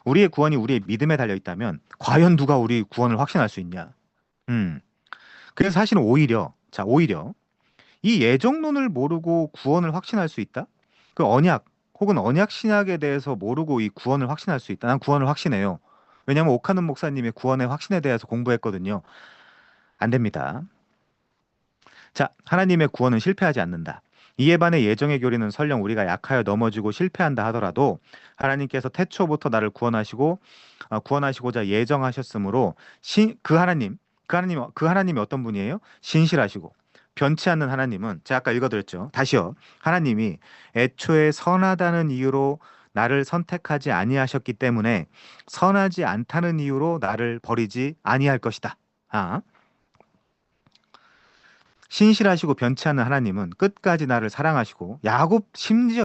우리의 구원이 우리의 믿음에 달려 있다면 과연 누가 우리 구원을 확신할 수 있냐? 음. 그래서 사실은 오히려 이 예정론을 모르고 구원을 확신할 수 있다? 그 언약 혹은 언약 신약에 대해서 모르고 이 구원을 확신할 수 있다. 난 구원을 확신해요. 왜냐하면 오카는 목사님이 구원의 확신에 대해서 공부했거든요. 안 됩니다. 자, 하나님의 구원은 실패하지 않는다. 이에 반해 예정의 교리는 설령 우리가 약하여 넘어지고 실패한다 하더라도 하나님께서 태초부터 나를 구원하시고자 예정하셨으므로 그 하나님이 어떤 분이에요? 신실하시고 변치 않는 하나님은 제가 아까 읽어드렸죠. 다시요. 하나님이 애초에 선하다는 이유로 나를 선택하지 아니하셨기 때문에 선하지 않다는 이유로 나를 버리지 아니할 것이다. 아. 신실하시고 변치 않는 하나님은 끝까지 나를 사랑하시고 야곱 심지어